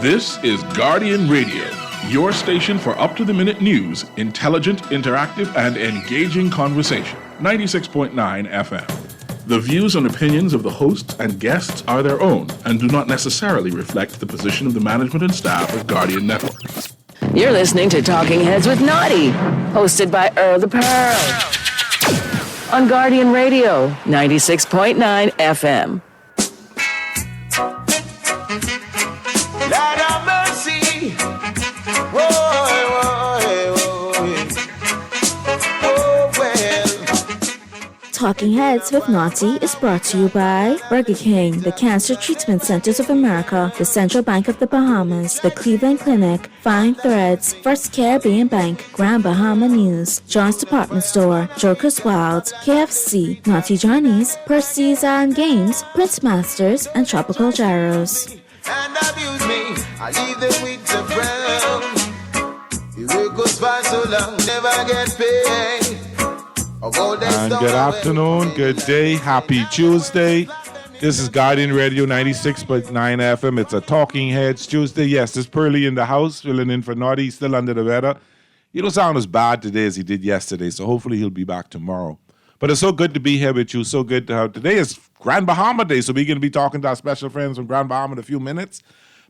This is Guardian Radio, your station for up-to-the-minute news, intelligent, interactive, and engaging conversation. 96.9 FM. The views and opinions of the hosts and guests are their own and do not necessarily reflect the position of the management and staff of Guardian Network. You're listening to Talking Heads with Naughty, hosted by Earl the Pearl. On Guardian Radio, 96.9 FM. Lord have mercy. Whoa, whoa, whoa. Oh, well. Talking Heads with Naughty is brought to you by Burger King, the Cancer Treatment Centers of America, the Central Bank of the Bahamas, the Cleveland Clinic, Fine Threads, First Caribbean Bank, Grand Bahama News, John's Department Store, Joker's Wild, KFC, Naughty Johnny's, Percy's and Games, Prince Masters, and Tropical Gyros. And abuse me, I leave them with the brown. The work goes by so long, never get paid. And good afternoon, good day, happy Tuesday. This is Guardian Radio 96.9 FM. It's a Talking Heads Tuesday. Yes, it's Pearly in the house, filling in for Naughty, still under the weather. He don't sound as bad today as he did yesterday, so hopefully he'll be back tomorrow. But it's so good to be here with you, so good to have. Today is Grand Bahama Day, so we're going to be talking to our special friends from Grand Bahama in a few minutes.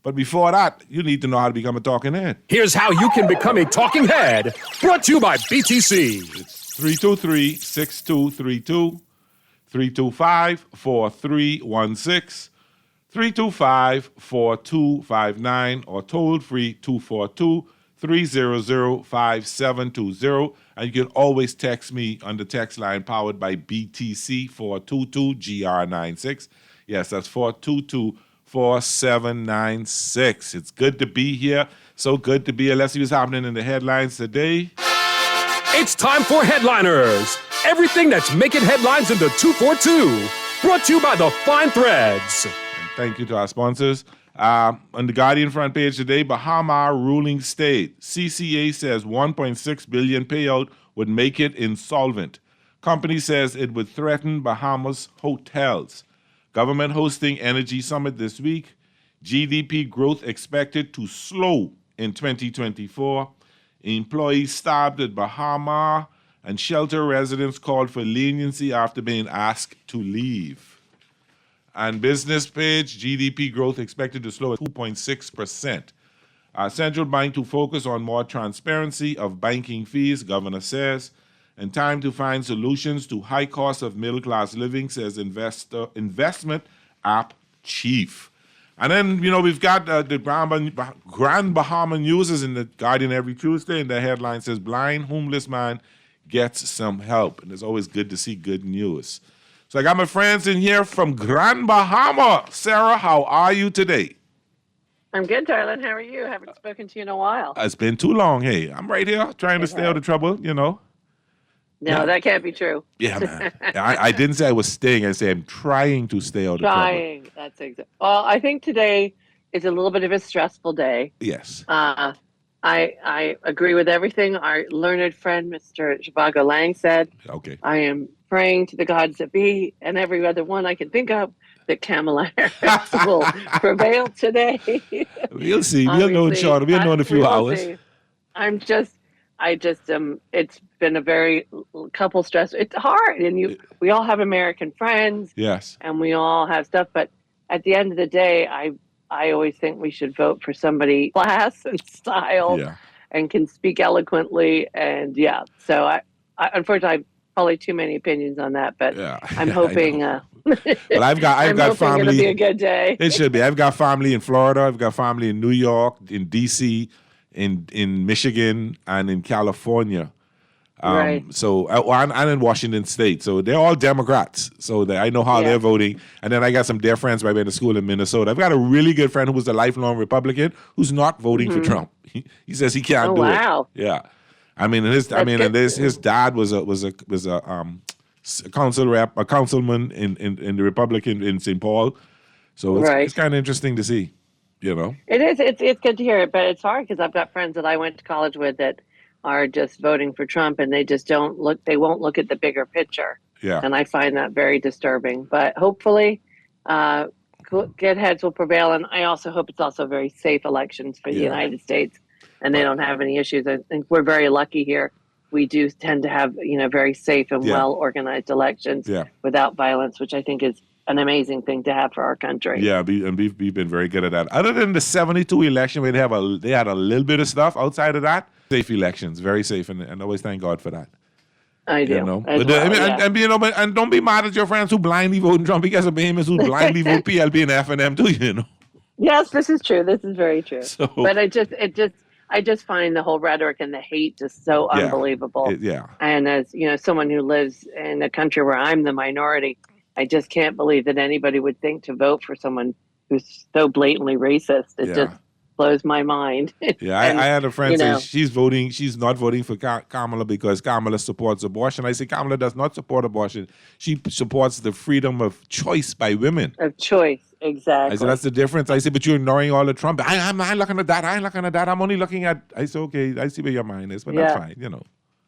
But before that, you need to know how to become a talking head. Here's how you can become a talking head, brought to you by BTC. It's 323-6232, 325-4316, 325-4259, or toll-free 242-300-5720. And you can always text me on the text line powered by BTC 422-GR96. Yes, that's 422-4796. It's good to be here. So good to be here. Let's see what's happening in the headlines today. It's time for Headliners. Everything that's making headlines in the 242. Brought to you by the Fine Threads. And thank you to our sponsors. On the Guardian front page today, Bahama ruling state. CCA says $1.6 billion payout would make it insolvent. Company says it would threaten Bahamas hotels. Government hosting energy summit this week. GDP growth expected to slow in 2024. Employees stabbed at Bahama, and shelter residents called for leniency after being asked to leave. And business page, GDP growth expected to slow at 2.6%. Central bank to focus on more transparency of banking fees, governor says. And time to find solutions to high cost of middle-class living, says investment app chief. And then, we've got the Grand Bahama News is in the Guardian every Tuesday, and the headline says, blind homeless man gets some help. And it's always good to see good news. So I got my friends in here from Grand Bahama. Sarah, how are you today? I'm good, darling. How are you? Haven't spoken to you in a while. It's been too long. Hey, I'm right here trying to stay out of trouble, No, Yeah. that can't be true. Yeah, man. I didn't say I was staying. I said I'm trying to stay out of trouble. Trying. That's exactly. Well, I think today is a little bit of a stressful day. Yes. I agree with everything our learned friend, Mr. Zhivago Lang, said. Okay. I am praying to the gods that be and every other one I can think of that Kamala Harris will prevail today. We'll see. We'll know in short. We'll know in a few hours. See. It's been a very couple stress. It's hard, and we all have American friends. Yes. And we all have stuff, but at the end of the day, I always think we should vote for somebody class and style, and can speak eloquently, and So I unfortunately, I have probably too many opinions on that, but I'm hoping. But I've got family. It'll be a good day. It should be. I've got family in Florida. I've got family in New York, in D.C., in Michigan, and in California. Right. So and in Washington State. So they're all Democrats. So I know how they're voting. And then I got some dear friends right in the school in Minnesota. I've got a really good friend who was a lifelong Republican who's not voting for Trump. He says he can't do it. Yeah. I mean, his dad was a councilman in the Republican in St. Paul. So it's kind of interesting to see, It is. It's good to hear it, but it's hard because I've got friends that I went to college with that are just voting for Trump, and they just don't look. They won't look at the bigger picture. Yeah. And I find that very disturbing. But hopefully, good heads will prevail, and I also hope it's also very safe elections for the United States, and they don't have any issues. I think we're very lucky here. We do tend to have, very safe and well-organized elections without violence, which I think is an amazing thing to have for our country. Yeah, and we've been very good at that. Other than the 72 election where they had a little bit of stuff, outside of that, safe elections, very safe, and I always thank God for that. I do. And don't be mad at your friends who blindly vote Trump, because of Bahamians who blindly vote PLP and FNM too, Yes, this is true. This is very true. But I just find the whole rhetoric and the hate just so unbelievable. And as someone who lives in a country where I'm the minority, I just can't believe that anybody would think to vote for someone who's so blatantly racist. It just blows my mind. I had a friend say she's not voting for Kamala because Kamala supports abortion. I say Kamala does not support abortion. She supports the freedom of choice by women. Of choice, exactly. I said, that's the difference. I said, but you're ignoring all the Trump. I'm not looking at that. I ain't looking at that. I'm only looking at, I said, okay, I see where your mind is, but that's fine,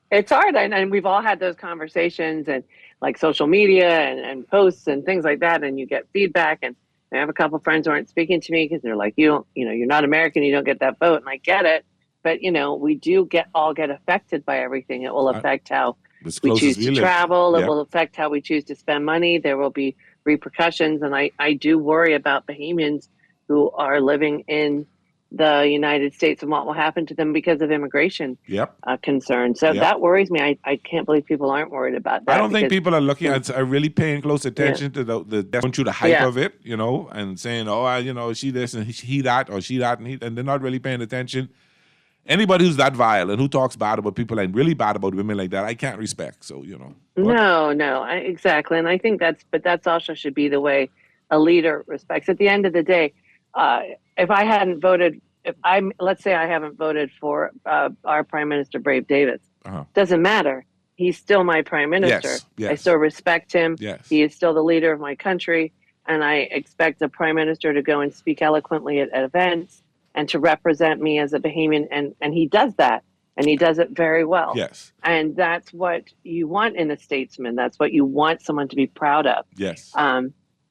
It's hard, and we've all had those conversations, and like social media and posts and things like that, and you get feedback. And I have a couple of friends who aren't speaking to me because they're like, you're not American, you don't get that vote, and I get it. But we do all get affected by everything. It will affect how we choose to travel. It will affect how we choose to spend money. There will be repercussions, and I do worry about Bahamians who are living in the United States and what will happen to them because of immigration concerns. So that worries me. I can't believe people aren't worried about that. I don't think people are looking at, are really paying close attention to going through the hype of it, and saying, oh, she this and he that, or she that, and they're not really paying attention. Anybody who's that vile and who talks bad about people and really bad about women like that, I can't respect. So, No, exactly. And I think that's also should be the way a leader respects. At the end of the day, if I hadn't voted, let's say I haven't voted for our Prime Minister, Brave Davis, doesn't matter. He's still my Prime Minister. Yes. I still respect him. Yes. He is still the leader of my country. And I expect a Prime Minister to go and speak eloquently at events and to represent me as a Bahamian. And he does that. And he does it very well. Yes. And that's what you want in a statesman. That's what you want someone to be proud of. Yes.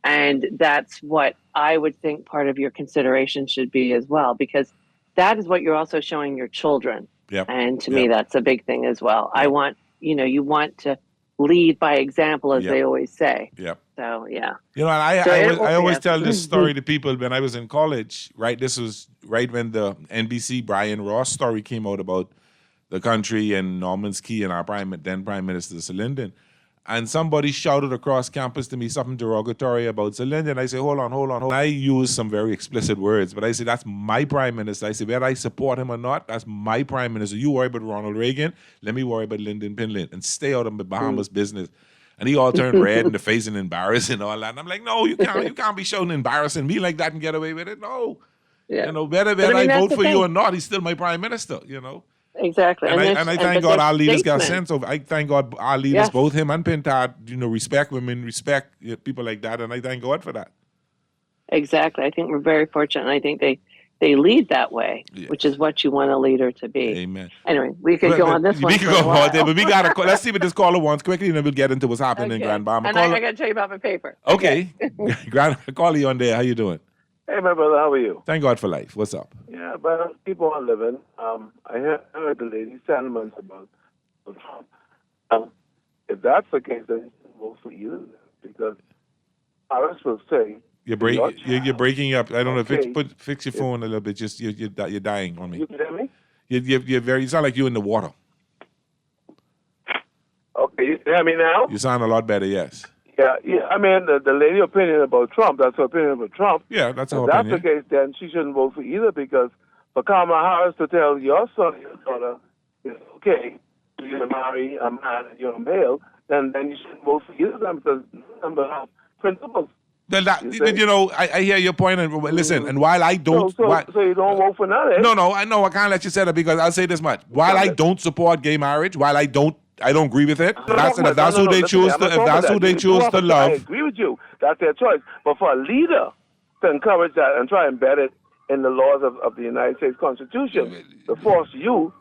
And that's what I would think part of your consideration should be as well, because that is what you're also showing your children. Yep. And to me, that's a big thing as well. I want, you want to lead by example, as they always say. Yep. So, yeah. And I always tell this story to people when I was in college, right? This was right when the NBC Brian Ross story came out about the country and Norman's Key and our then Prime Minister, Sir Lyndon. And somebody shouted across campus to me something derogatory about Sir Lyndon. I said, hold on. I used some very explicit words, but I said, that's my Prime Minister. I said, whether I support him or not, that's my Prime Minister. You worry about Ronald Reagan, let me worry about Lyndon Pinland and stay out of the Bahamas business. And he all turned red in the face and embarrassed and all that. And I'm like, no, you can't be shouting embarrassing me like that and get away with it. No. Yeah. Whether I vote for you or not, he's still my Prime Minister, Exactly. And I thank God our leaders got sense of. I thank God our leaders, both him and Pintard, respect women, respect people like that, and I thank God for that. Exactly. I think we're very fortunate, and I think they lead that way, which is what you want a leader to be. Amen. Anyway, we could go on this one. We could go on there, but we got to let's see what this caller wants quickly, and then we'll get into what's happening in Grand Bahama. And I got to tell you about my paper. Okay. Grand, call you on there. How you doing? Hey, my brother, how are you? Thank God for life. What's up? Yeah, but people are living. I heard the lady sentiments about Trump. If that's the case, then vote for either, because Harris will say you're breaking up. I don't know. Fix your phone a little bit. Just you're dying on me. You can hear me? You sound like you're in the water. Okay, you can hear me now? You sound a lot better. Yes. Yeah. I mean, the lady opinion about Trump, that's her opinion about Trump. Yeah, that's her opinion. If that's the case, then she shouldn't vote for either, because for Kamala Harris to tell your son, your daughter, it's okay for you to marry a man and you're a male, then you shouldn't vote for either of them, because none have principles. Well, I hear your point, and listen, and while I don't... So you don't vote for none, eh? No, I know, I can't let you say that, because I'll say this much. While I don't support gay marriage, while I don't agree with it. If that's who they choose to love. I agree with you. That's their choice. But for a leader to encourage that and try and embed it in the laws of the United States Constitution, to force you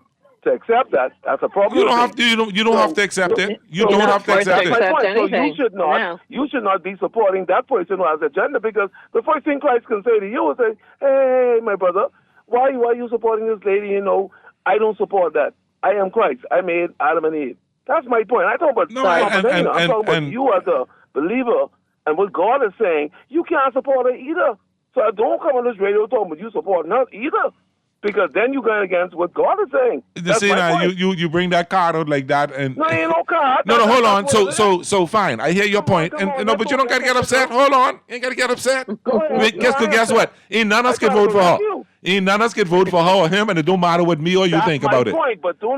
to accept that. That's a problem. You don't have to. You don't have to accept it. You don't have to accept My it. point. So anything. you should not be supporting that person who has a agenda, because the first thing Christ can say to you is say, "Hey, my brother, why are you supporting this lady? You know, I don't support that. I am Christ. I made Adam and Eve." That's my point. I talk about I'm talking about you as a believer, and what God is saying. You can't support her either. So don't come on this radio talking about you support her either. Because then you're going against what God is saying. You bring that card out like that, and no, ain't no card. No, hold on. So fine. I hear your point, but you don't gotta get upset. Hold on, you ain't gotta get upset. Guess what? Ain't none of us can vote for her. Ain't none of us can vote for her or him, and it don't matter what me or you think about it. That's my point. But do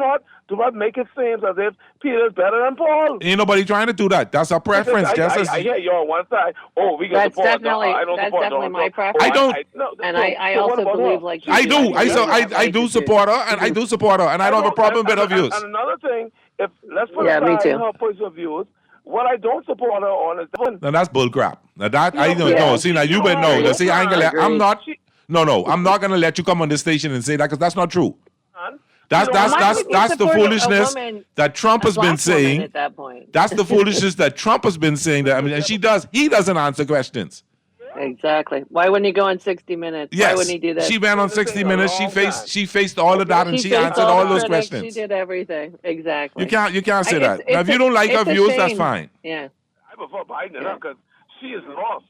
not make it seem as if Peter's better than Paul. Ain't nobody trying to do that. That's our preference. I hear you on one side. Oh, we got support. That's definitely my preference. I don't. I also believe like you I do. I do support her, and I do support her, and I don't have a problem with her views. And another thing, let's put aside her point of views. What I don't support her on is now that's bullcrap. Now that I don't know. See, now you better know. Now, see, I'm not. No, I'm not gonna let you come on this station and say that, because that's not true. That's the foolishness that Trump has been saying. At that point. That's the foolishness that Trump has been saying. That he doesn't answer questions. Exactly. Why wouldn't he go on 60 Minutes? Yes. Why wouldn't he do that? She went on 60 Minutes. She faced all of that, and she answered all those questions. She did everything. Exactly. You can't say that. Now, if you don't like her views, that's fine. Yeah. I prefer Biden because she is lost.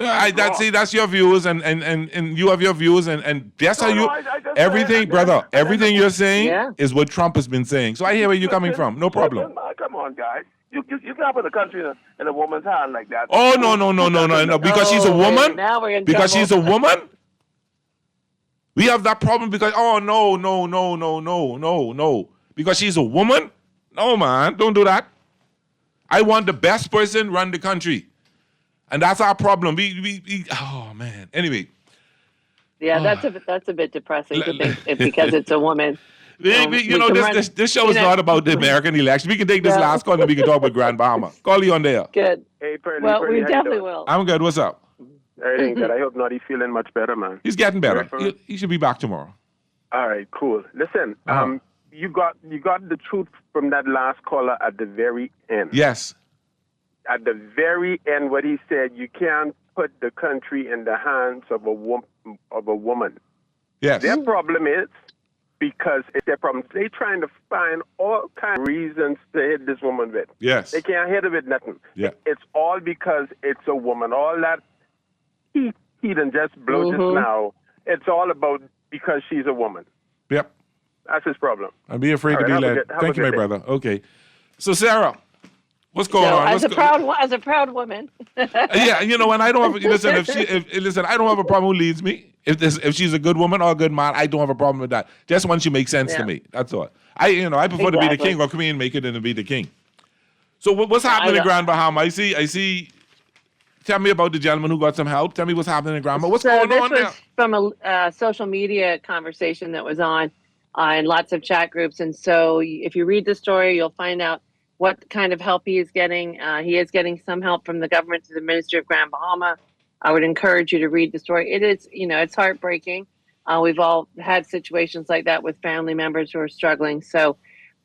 That's your views, and you have your views, and that's how you everything, brother. Everything you're saying is what Trump has been saying. So I hear where you're coming from. No problem. Come on, guys. You can't put the country in a woman's hand like that. Oh no! Because she's a woman. Now we're in because trouble. she's a woman. We have that problem because no. Because she's a woman. No, man, don't do that. I want the best person run the country. And that's our problem. We oh man. Anyway. Yeah, that's a bit depressing to think because it's a woman. This show is not about the American election. We can take this last call and we can talk about Grand Bahama. Call you on there. Good. Hey, Pearly, we definitely will. I'm good. What's up? Everything good. I hope not. He's feeling much better, man. He's getting better. He should be back tomorrow. All right, cool. Listen, you got the truth from that last caller at the very end. Yes. At the very end, what he said, you can't put the country in the hands of a woman. Yes. Their problem is, because it's their problem, they're trying to find all kinds of reasons to hit this woman with. Yes. They can't hit her with nothing. Yeah. It's all because it's a woman. All that he done just blow just now, it's all about because she's a woman. Yep. That's his problem. I'd be afraid to be led. Thank you, my brother. Okay. So, Sarah, what's going on? As a proud woman. Yeah, and I don't have listen. I don't have a problem who leads me. If she's a good woman or a good man, I don't have a problem with that. Just when she makes sense to me. That's all. I prefer to be the king or come in and make it and to be the king. So what's happening in Grand Bahama? I see. Tell me about the gentleman who got some help. Tell me what's happening in Grand Bahama. What's going on there? This was from a social media conversation that was on in lots of chat groups. And so if you read the story, you'll find out what kind of help he is getting. He is getting some help from the government to the Ministry of Grand Bahama. I would encourage you to read the story. It is, it's heartbreaking. We've all had situations like that with family members who are struggling. So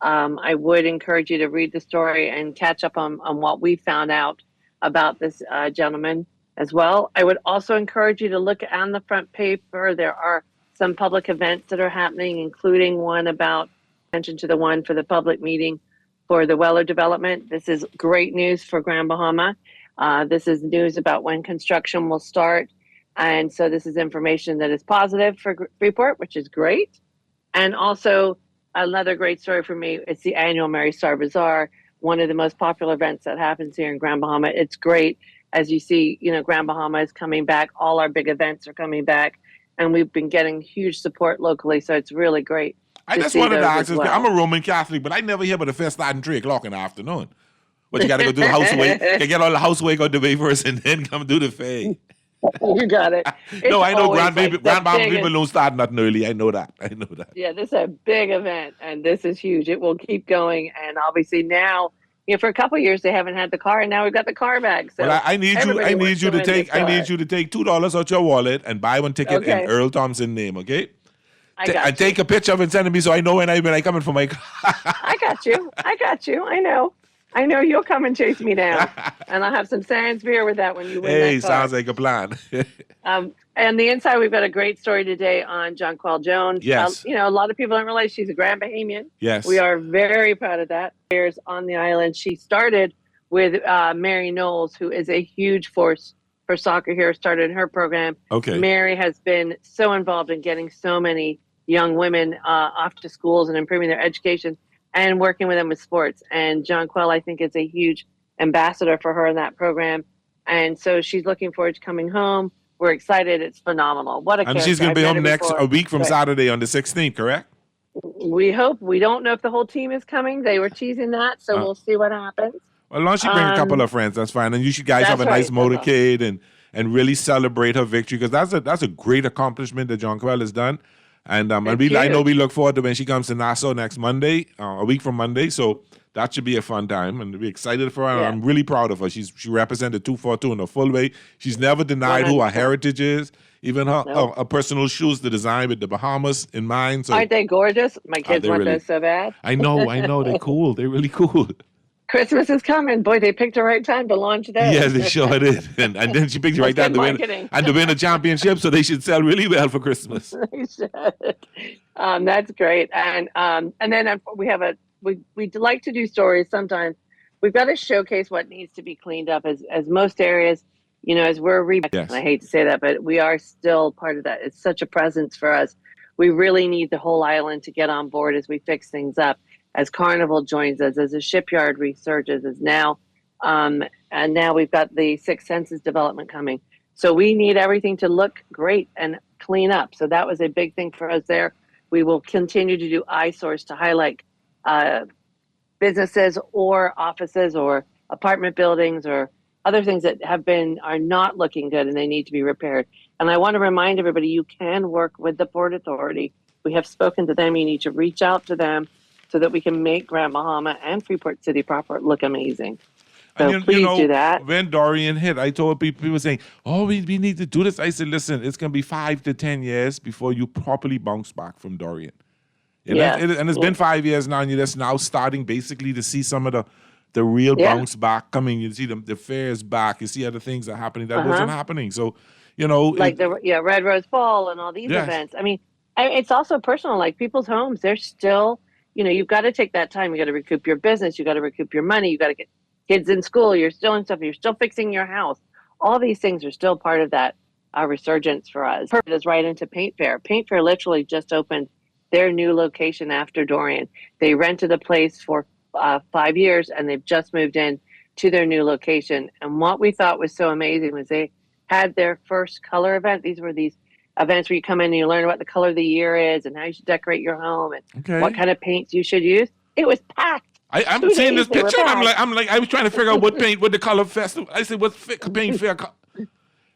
I would encourage you to read the story and catch up on what we found out about this gentleman as well. I would also encourage you to look on the front paper. There are some public events that are happening, including one about mention to the one for the public meeting for the Weller development. This is great news for Grand Bahama. This is news about when construction will start. And so this is information that is positive for Freeport, which is great. And also another great story for me, it's the annual Mary Star Bazaar, one of the most popular events that happens here in Grand Bahama. It's great. As you see, Grand Bahama is coming back. All our big events are coming back. And we've been getting huge support locally. So it's really great. I just wanted to ask, I'm a Roman Catholic, but I never hear about the fest starting 3 o'clock in the afternoon. But you got to go do housework. You get all the housework out the way first and then come do the fair. You got it. No, I know Grand Bahama people don't start nothing early. I know that. Yeah, this is a big event, and this is huge. It will keep going, and obviously now, for a couple of years they haven't had the car, and now we've got the car back. So well, I need you to take $2 out your wallet and buy one ticket in Earl Thompson's name. Okay. Take a picture of it and send it to me so I know when I come in for my car. I got you. I know you'll come and chase me down, and I'll have some Sans beer with that when you win that car. Sounds like a plan. And the inside, we've got a great story today on Jonquel Jones. Yes. A lot of people don't realize she's a Grand Bahamian. Yes. We are very proud of that. Players on the island. She started with Mary Knowles, who is a huge force for soccer here, started her program. Okay. Mary has been so involved in getting so many young women off to schools and improving their education and working with them with sports. And Jonquel, I think, is a huge ambassador for her in that program. And so she's looking forward to coming home. We're excited. It's phenomenal. What a And character. she's going to be I've home met her before. a week from Right. Saturday on the 16th, correct? We hope. We don't know if the whole team is coming. They were teasing that, so we'll see what happens. Well, as long as she bring a couple of friends, that's fine. And you should guys That's have a nice right. motorcade and really celebrate her victory, because that's a great accomplishment that Jonquel has done. And I know we look forward to when she comes to Nassau next Monday, a week from Monday. So that should be a fun time, and we're excited for her. Yeah. I'm really proud of her. She represented 242 in a full way. She's never denied who her heritage is, even her personal shoes, the design with the Bahamas in mind. So Aren't they gorgeous? My kids want those so bad. I know. They're cool. They're really cool. Christmas is coming. Boy, they picked the right time to launch those. Yes, they sure did. And then she picked the right time to win a championship, so they should sell really well for Christmas. They should. That's great. And then we'd like to do stories sometimes. We've got to showcase what needs to be cleaned up as most areas, as we're Yes. I hate to say that, but we are still part of that. It's such a presence for us. We really need the whole island to get on board as we fix things up, as Carnival joins us, as the shipyard resurges, as now, and now we've got the Six Senses development coming. So we need everything to look great and clean up. So that was a big thing for us there. We will continue to do eyesores to highlight businesses or offices or apartment buildings or other things that are not looking good and they need to be repaired. And I want to remind everybody, you can work with the Port Authority. We have spoken to them. You need to reach out to them so that we can make Grand Bahama and Freeport City proper look amazing. So please do that. When Dorian hit, I told people saying, we need to do this. I said, listen, it's going to be 5 to 10 years before you properly bounce back from Dorian. And it's been 5 years now, and you're just now starting basically to see some of the real bounce back coming. You see the fares back. You see other things that are happening that wasn't happening. So, like Red Rose Fall and all these events. I mean, it's also personal. Like people's homes, they're still, you've got to take that time. You got to recoup your business. You got to recoup your money. You got to get kids in school. You're still in stuff. You're still fixing your house. All these things are still part of that resurgence for us. It is right into Paint Fair. Paint Fair literally just opened their new location after Dorian. They rented a place for 5 years, and they've just moved in to their new location. And what we thought was so amazing was they had their first color event. These were these events where you come in and you learn what the color of the year is and how you should decorate your home and what kind of paints you should use. It was packed. I'm seeing this picture. I was trying to figure out what the color festival. I said, what's paint fair?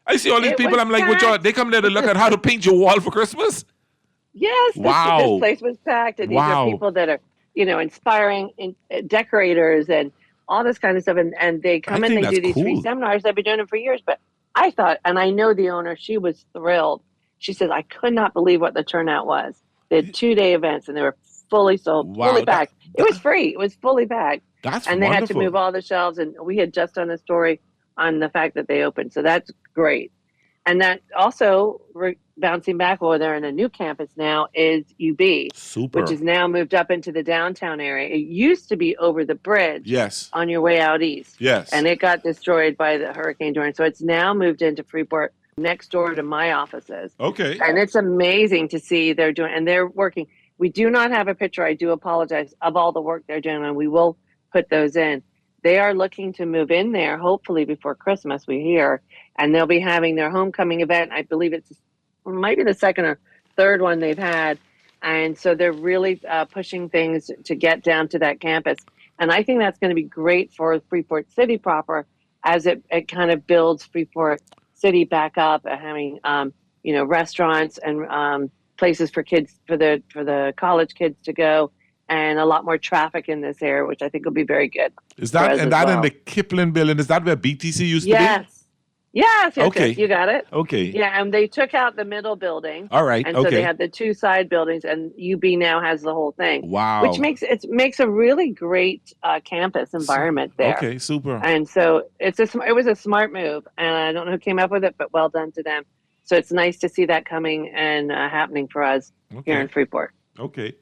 I see all these people. I'm like, they come there to look at how to paint your wall for Christmas. Yes. Wow. This place was packed, and these are people that are, inspiring decorators and all this kind of stuff. And they come in, they do these free seminars. They've been doing them for years. But I thought, and I know the owner, she was thrilled. She says, I could not believe what the turnout was. They had 2-day events, and they were fully sold, fully packed. It was free. It was fully packed. And they had to move all the shelves. And we had just done a story on the fact that they opened. So that's great. And that also, bouncing back over there in a new campus now, is UB. Super. Which is now moved up into the downtown area. It used to be over the bridge. Yes. On your way out east. Yes. And it got destroyed by the Hurricane Dorian. So it's now moved into Freeport, next door to my offices. Okay. And it's amazing to see they're working. We do not have a picture, I do apologize, of all the work they're doing, and we will put those in. They are looking to move in there, hopefully before Christmas, we hear, and they'll be having their homecoming event. I believe it might be the second or third one they've had. And so they're really pushing things to get down to that campus. And I think that's going to be great for Freeport City proper as it kind of builds Freeport City back up, having, restaurants and places for kids, for the college kids to go, and a lot more traffic in this area, which I think will be very good. Is that in the Kipling building? Is that where BTC used to be? Yes, Okay. yes, you got it. Okay. Yeah, and they took out the middle building. All right. And so Okay. they had the two side buildings, and UB now has the whole thing. Wow. Which makes a really great campus environment there. Okay, super. And so it was a smart move, and I don't know who came up with it, but well done to them. So it's nice to see that coming and happening for us here in Freeport. Okay.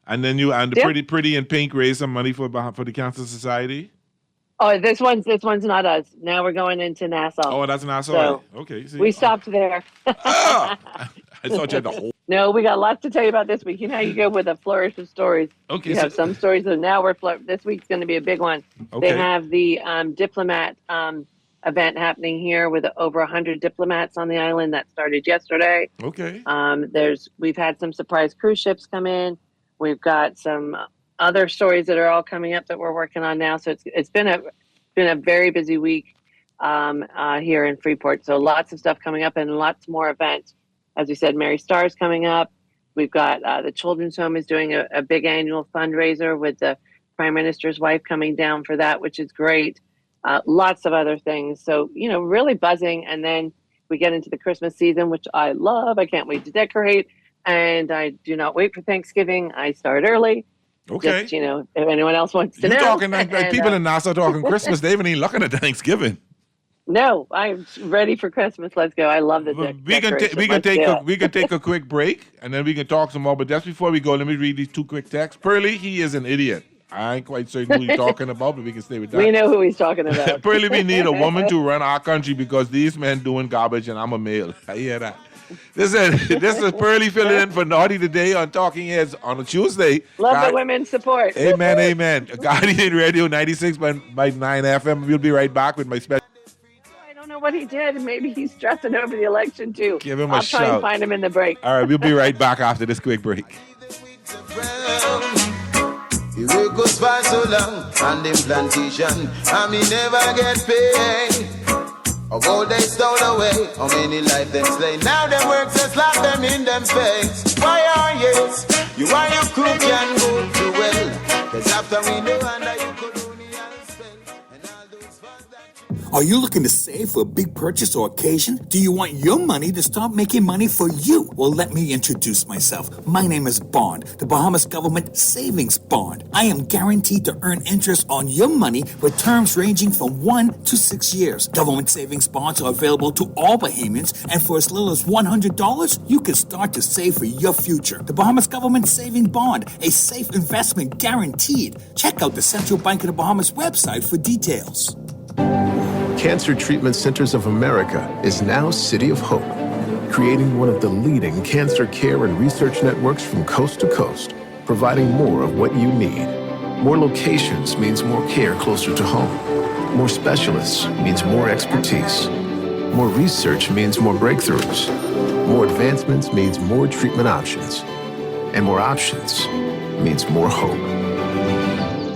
And then the Pretty in Pink raised some money for the Cancer Society. Oh, this one's not us. Now we're going into Nassau. Oh, that's Nassau. So okay. See. we stopped there. I thought you had the whole. No, we got lots to tell you about this week. You know how you go with a flourish of stories. Okay. You have some stories, and now this week's going to be a big one. Okay. They have the diplomat event happening here with over 100 diplomats on the island that started yesterday. Okay. We've had some surprise cruise ships come in. We've got some other stories that are all coming up that we're working on now. So it's been a very busy week here in Freeport. So lots of stuff coming up and lots more events. As we said, Mary Star's coming up. We've got the Children's Home is doing a big annual fundraiser with the Prime Minister's wife coming down for that, which is great. Lots of other things. So, really buzzing. And then we get into the Christmas season, which I love. I can't wait to decorate. And I do not wait for Thanksgiving. I start early. Okay. Just, if anyone else wants to know. You're talking like people in Nassau talking Christmas. They haven't even looking at Thanksgiving. No, I'm ready for Christmas. Let's go. I love the decorations. We can take a quick break, and then we can talk some more. But just before we go, let me read these two quick texts. Pearlie, he is an idiot. I ain't quite certain who he's talking about, but we can stay with that. We know who he's talking about. Pearlie, we need a woman to run our country because these men doing garbage, and I'm a male. I hear that. This is Pearlie filling in for Naughty today on Talking Heads on a Tuesday. Love the women's support. Amen, amen. Guardian Radio 96.9 FM. We'll be right back with my special. I don't know what he did. Maybe he's stressing over the election too. Give him I'll a try shout. and find him in the break. All right, we'll be right back after this quick break. The work goes by so long on them plantation, and me never get paid. Of all they stole away, how many life them slay. Now them work just slap them in them face. Why are yes? You are your crew can go too well. Cause after we know under you could only spell. And all those funds that Are you looking to save for a big purchase or occasion? Do you want your money to start making money for you? Well, let me introduce myself. My name is Bond, the Bahamas Government Savings Bond. I am guaranteed to earn interest on your money with terms ranging from 1 to 6 years. Government savings bonds are available to all Bahamians, and for as little as $100, you can start to save for your future. The Bahamas Government Savings Bond, a safe investment guaranteed. Check out the Central Bank of the Bahamas website for details. Cancer Treatment Centers of America is now City of Hope, creating one of the leading cancer care and research networks from coast to coast, providing more of what you need. More locations means more care closer to home. More specialists means more expertise. More research means more breakthroughs. More advancements means more treatment options. And more options means more hope.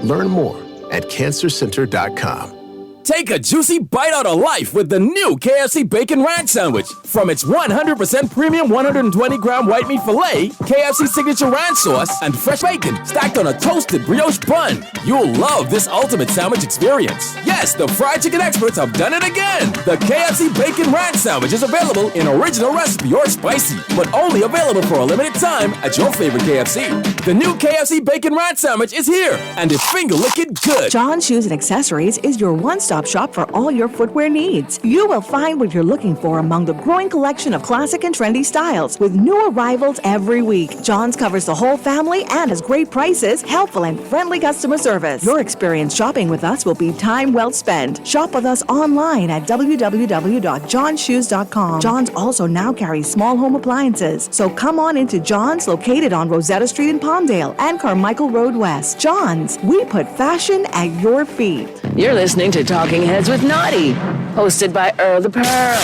Learn more at cancercenter.com. Take a juicy bite out of life with the new KFC Bacon Ranch Sandwich. From its 100% premium 120-gram white meat filet, KFC signature ranch sauce, and fresh bacon stacked on a toasted brioche bun. You'll love this ultimate sandwich experience. Yes, the fried chicken experts have done it again. The KFC Bacon Ranch Sandwich is available in original recipe or spicy, but only available for a limited time at your favorite KFC. The new KFC Bacon Ranch Sandwich is here, and it's finger-licking good. John Shoes and Accessories is your one-stop shop for all your footwear needs. You will find what you're looking for among the growing collection of classic and trendy styles with new arrivals every week. John's covers the whole family and has great prices, helpful and friendly customer service. Your experience shopping with us will be time well spent. Shop with us online at www.johnshoes.com. John's also now carries small home appliances, so come on into John's, located on Rosetta Street in Palmdale and Carmichael Road West. John's, we put fashion at your feet. You're listening to Talking Heads with Naughty, hosted by Earl the Pearl.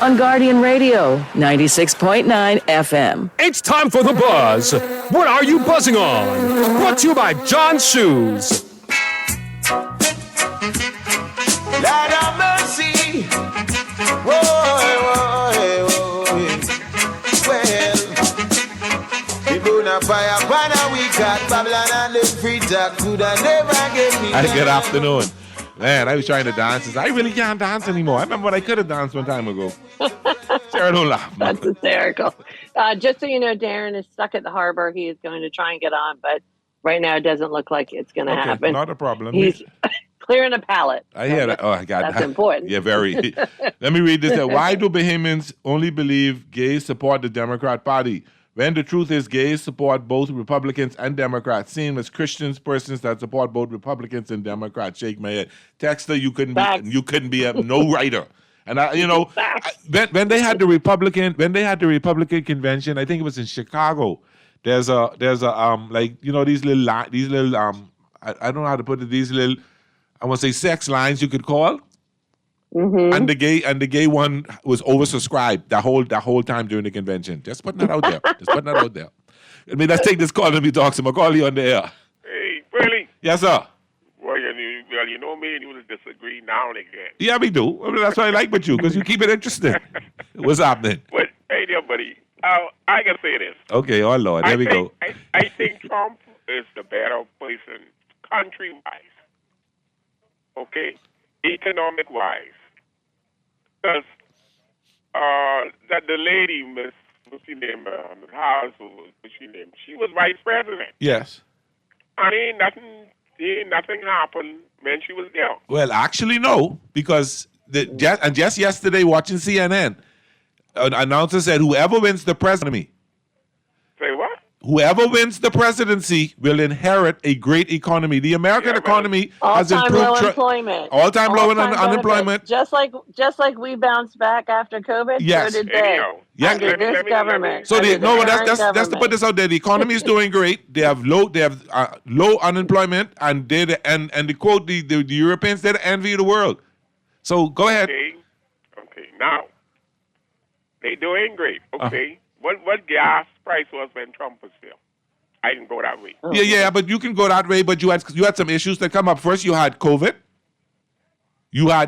On Guardian Radio, 96.9 FM. It's time for The Buzz. What are you buzzing on? Brought to you by John's Shoes. Lord have mercy. Well, the bona fire banner we got Babylon and the free talk could have never get me. Good afternoon. Man, I was trying to dance. I really can't dance anymore. I remember when I could have danced one time ago. Sarah, don't laugh. That's hysterical. Just so you know, Darren is stuck at the harbor. He is going to try and get on, but right now it doesn't look like it's going to happen. Not a problem. He's clearing a pallet. I hear that. Oh, I got That's important. Yeah, very. Let me read this. Why do Bahamians only believe gays support the Democrat Party? When the truth is, gays support both Republicans and Democrats. Seen as Christians, persons that support both Republicans and Democrats. Shake my head. Texter, you couldn't be a no writer. And when they had the Republican convention, I think it was in Chicago. There's a these little I don't know how to put it. These little, I want to say, sex lines you could call. Mm-hmm. And the gay one was oversubscribed the whole time during the convention. Just putting that out there. I mean, let's take this call and we talk some. I'll call you on the air. Hey, Willie. Yes, sir. Well, you know me and you will disagree now and again. Yeah, we do. I mean, that's what I like with you, because you keep it interesting. What's happening? But hey there, buddy. I can say this. Okay, oh Lord, there we go. I think Trump is the better person country-wise. Okay? Economic-wise. Because that the lady, what's she name? She was vice president. Yes. And ain't nothing happened when she was there. Well, actually, no, because just yesterday watching CNN, an announcer said whoever wins the presidency. Say what? Whoever wins the presidency will inherit a great economy. The American economy has improved. All-time low employment. All-time low unemployment. Just like we bounced back after COVID. Yes. So did they. Yes. Under this government. So that's to put this out there. The economy is doing great. They have low unemployment, and the quote the Europeans, they're the envy of the world. So go ahead. Okay. Now they doing great. Okay. What gas price was when Trump was there? I didn't go that way. Yeah, but you can go that way. But you had some issues that come up. First, you had COVID.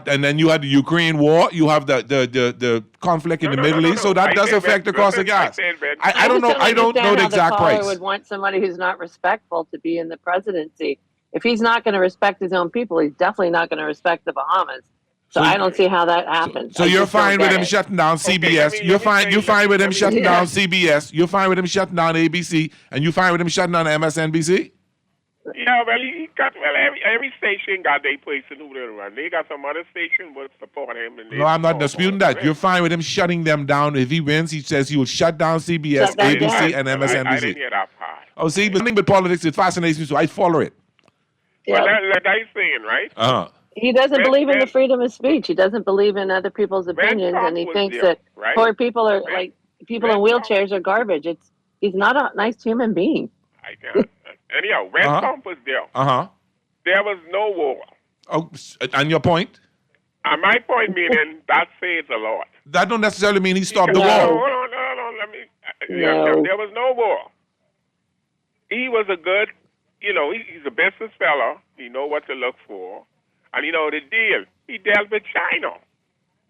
And then you had the Ukraine war. You have the conflict in the Middle East. So that does affect the cost of gas. I don't know. I don't know the exact price. Would want somebody who's not respectful to be in the presidency. If he's not going to respect his own people, he's definitely not going to respect the Bahamas. So I don't see how that happens. So you're fine with him shutting down CBS. Okay, you're fine with him shutting down CBS. You're fine with him shutting down ABC, and you're fine with him shutting down MSNBC. Yeah, well, every station got their place in who they run. They got some other station would support him. No, I'm not disputing that. You're fine with him shutting them down. If he wins, he says he will shut down CBS, ABC, and MSNBC. I didn't hear that part. Oh, see, but the thing with politics, it fascinates me, so I follow it. Well, like I'm saying, right? He doesn't believe in the freedom of speech. He doesn't believe in other people's opinions, and he thinks that poor people are like people in wheelchairs are garbage. He's not a nice human being. Anyhow, when Trump was there, there was no war. Oh, and your point? And my point meaning that says a lot. That don't necessarily mean he stopped the war. No, let me. There was no war. He was a good, he's a business fellow. He know what to look for. And the deal, he dealt with China.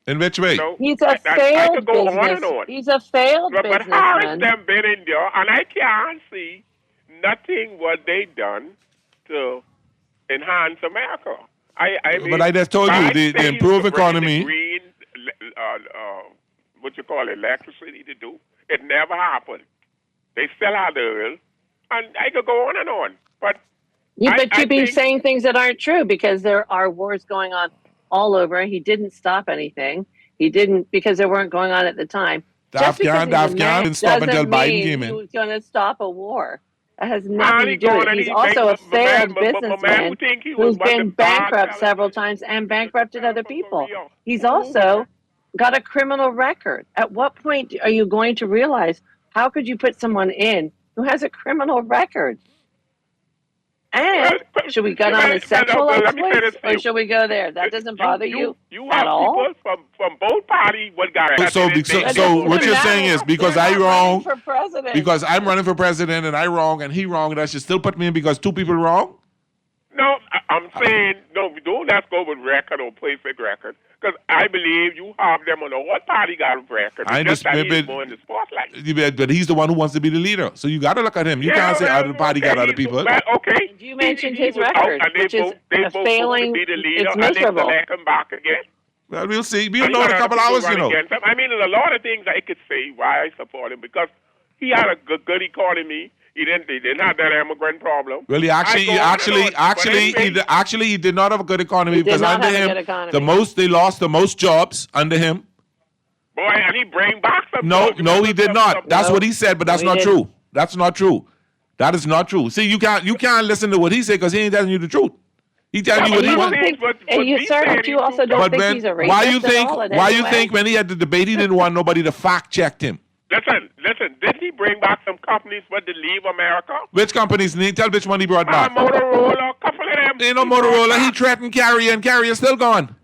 In which way? He's a failed I could go business. on and on. He's a failed businessman. But Harris them been in there, and I can't see nothing what they done to enhance America. But I just told you, the improved economy. The green, what you call electricity to do, it never happened. They still had the oil, and I could go on and on. But you've been saying things that aren't true because there are wars going on all over. He didn't stop anything. He didn't because they weren't going on at the time. The Afghan didn't stop until Biden came in. He was going to stop a war. That has nothing to do with it. He's also a failed businessman who's been bankrupt several times and bankrupted other people. He's also got a criminal record. At what point are you going to realize how could you put someone in who has a criminal record? And should we go on a sexual exploits, or should we go there? That doesn't bother you at all? You have people from both parties. So what you're saying is because I'm wrong, because I'm running for president and I wrong and he wrong, that should still put me in because two people are wrong? No, I'm saying, no, don't let's go with record or perfect record. Because I believe you have them on the whole party got a record. I Just that understand, he's more in the spotlight. but he's the one who wants to be the leader. So you got to look at him. You can't say the party got other people. Well, okay. You mentioned his record, which is a failing. Be the leader, It's miserable. And they select him back again. Well, we'll see. We'll know in a couple hours, you know. I mean, there's a lot of things I could say why I support him because he had a good economy. He didn't have that immigrant problem. Well, he did not have a good economy because under him, they lost the most jobs under him. Boy, and he bring back some. No, he did not. That's what he said, but that's not true. That's not true. That is not true. See, you can't listen to what he said because he ain't telling you the truth. He telling you what he wants. And you, sir, but you also don't think he's a racist Why you think when he had the debate he didn't want nobody to fact check him? Listen. Didn't he bring back some companies but to leave America? Which companies? Tell which one he brought back. Motorola, a couple of them. Ain't no Motorola. He threatened Carrier, and Carrier's still gone.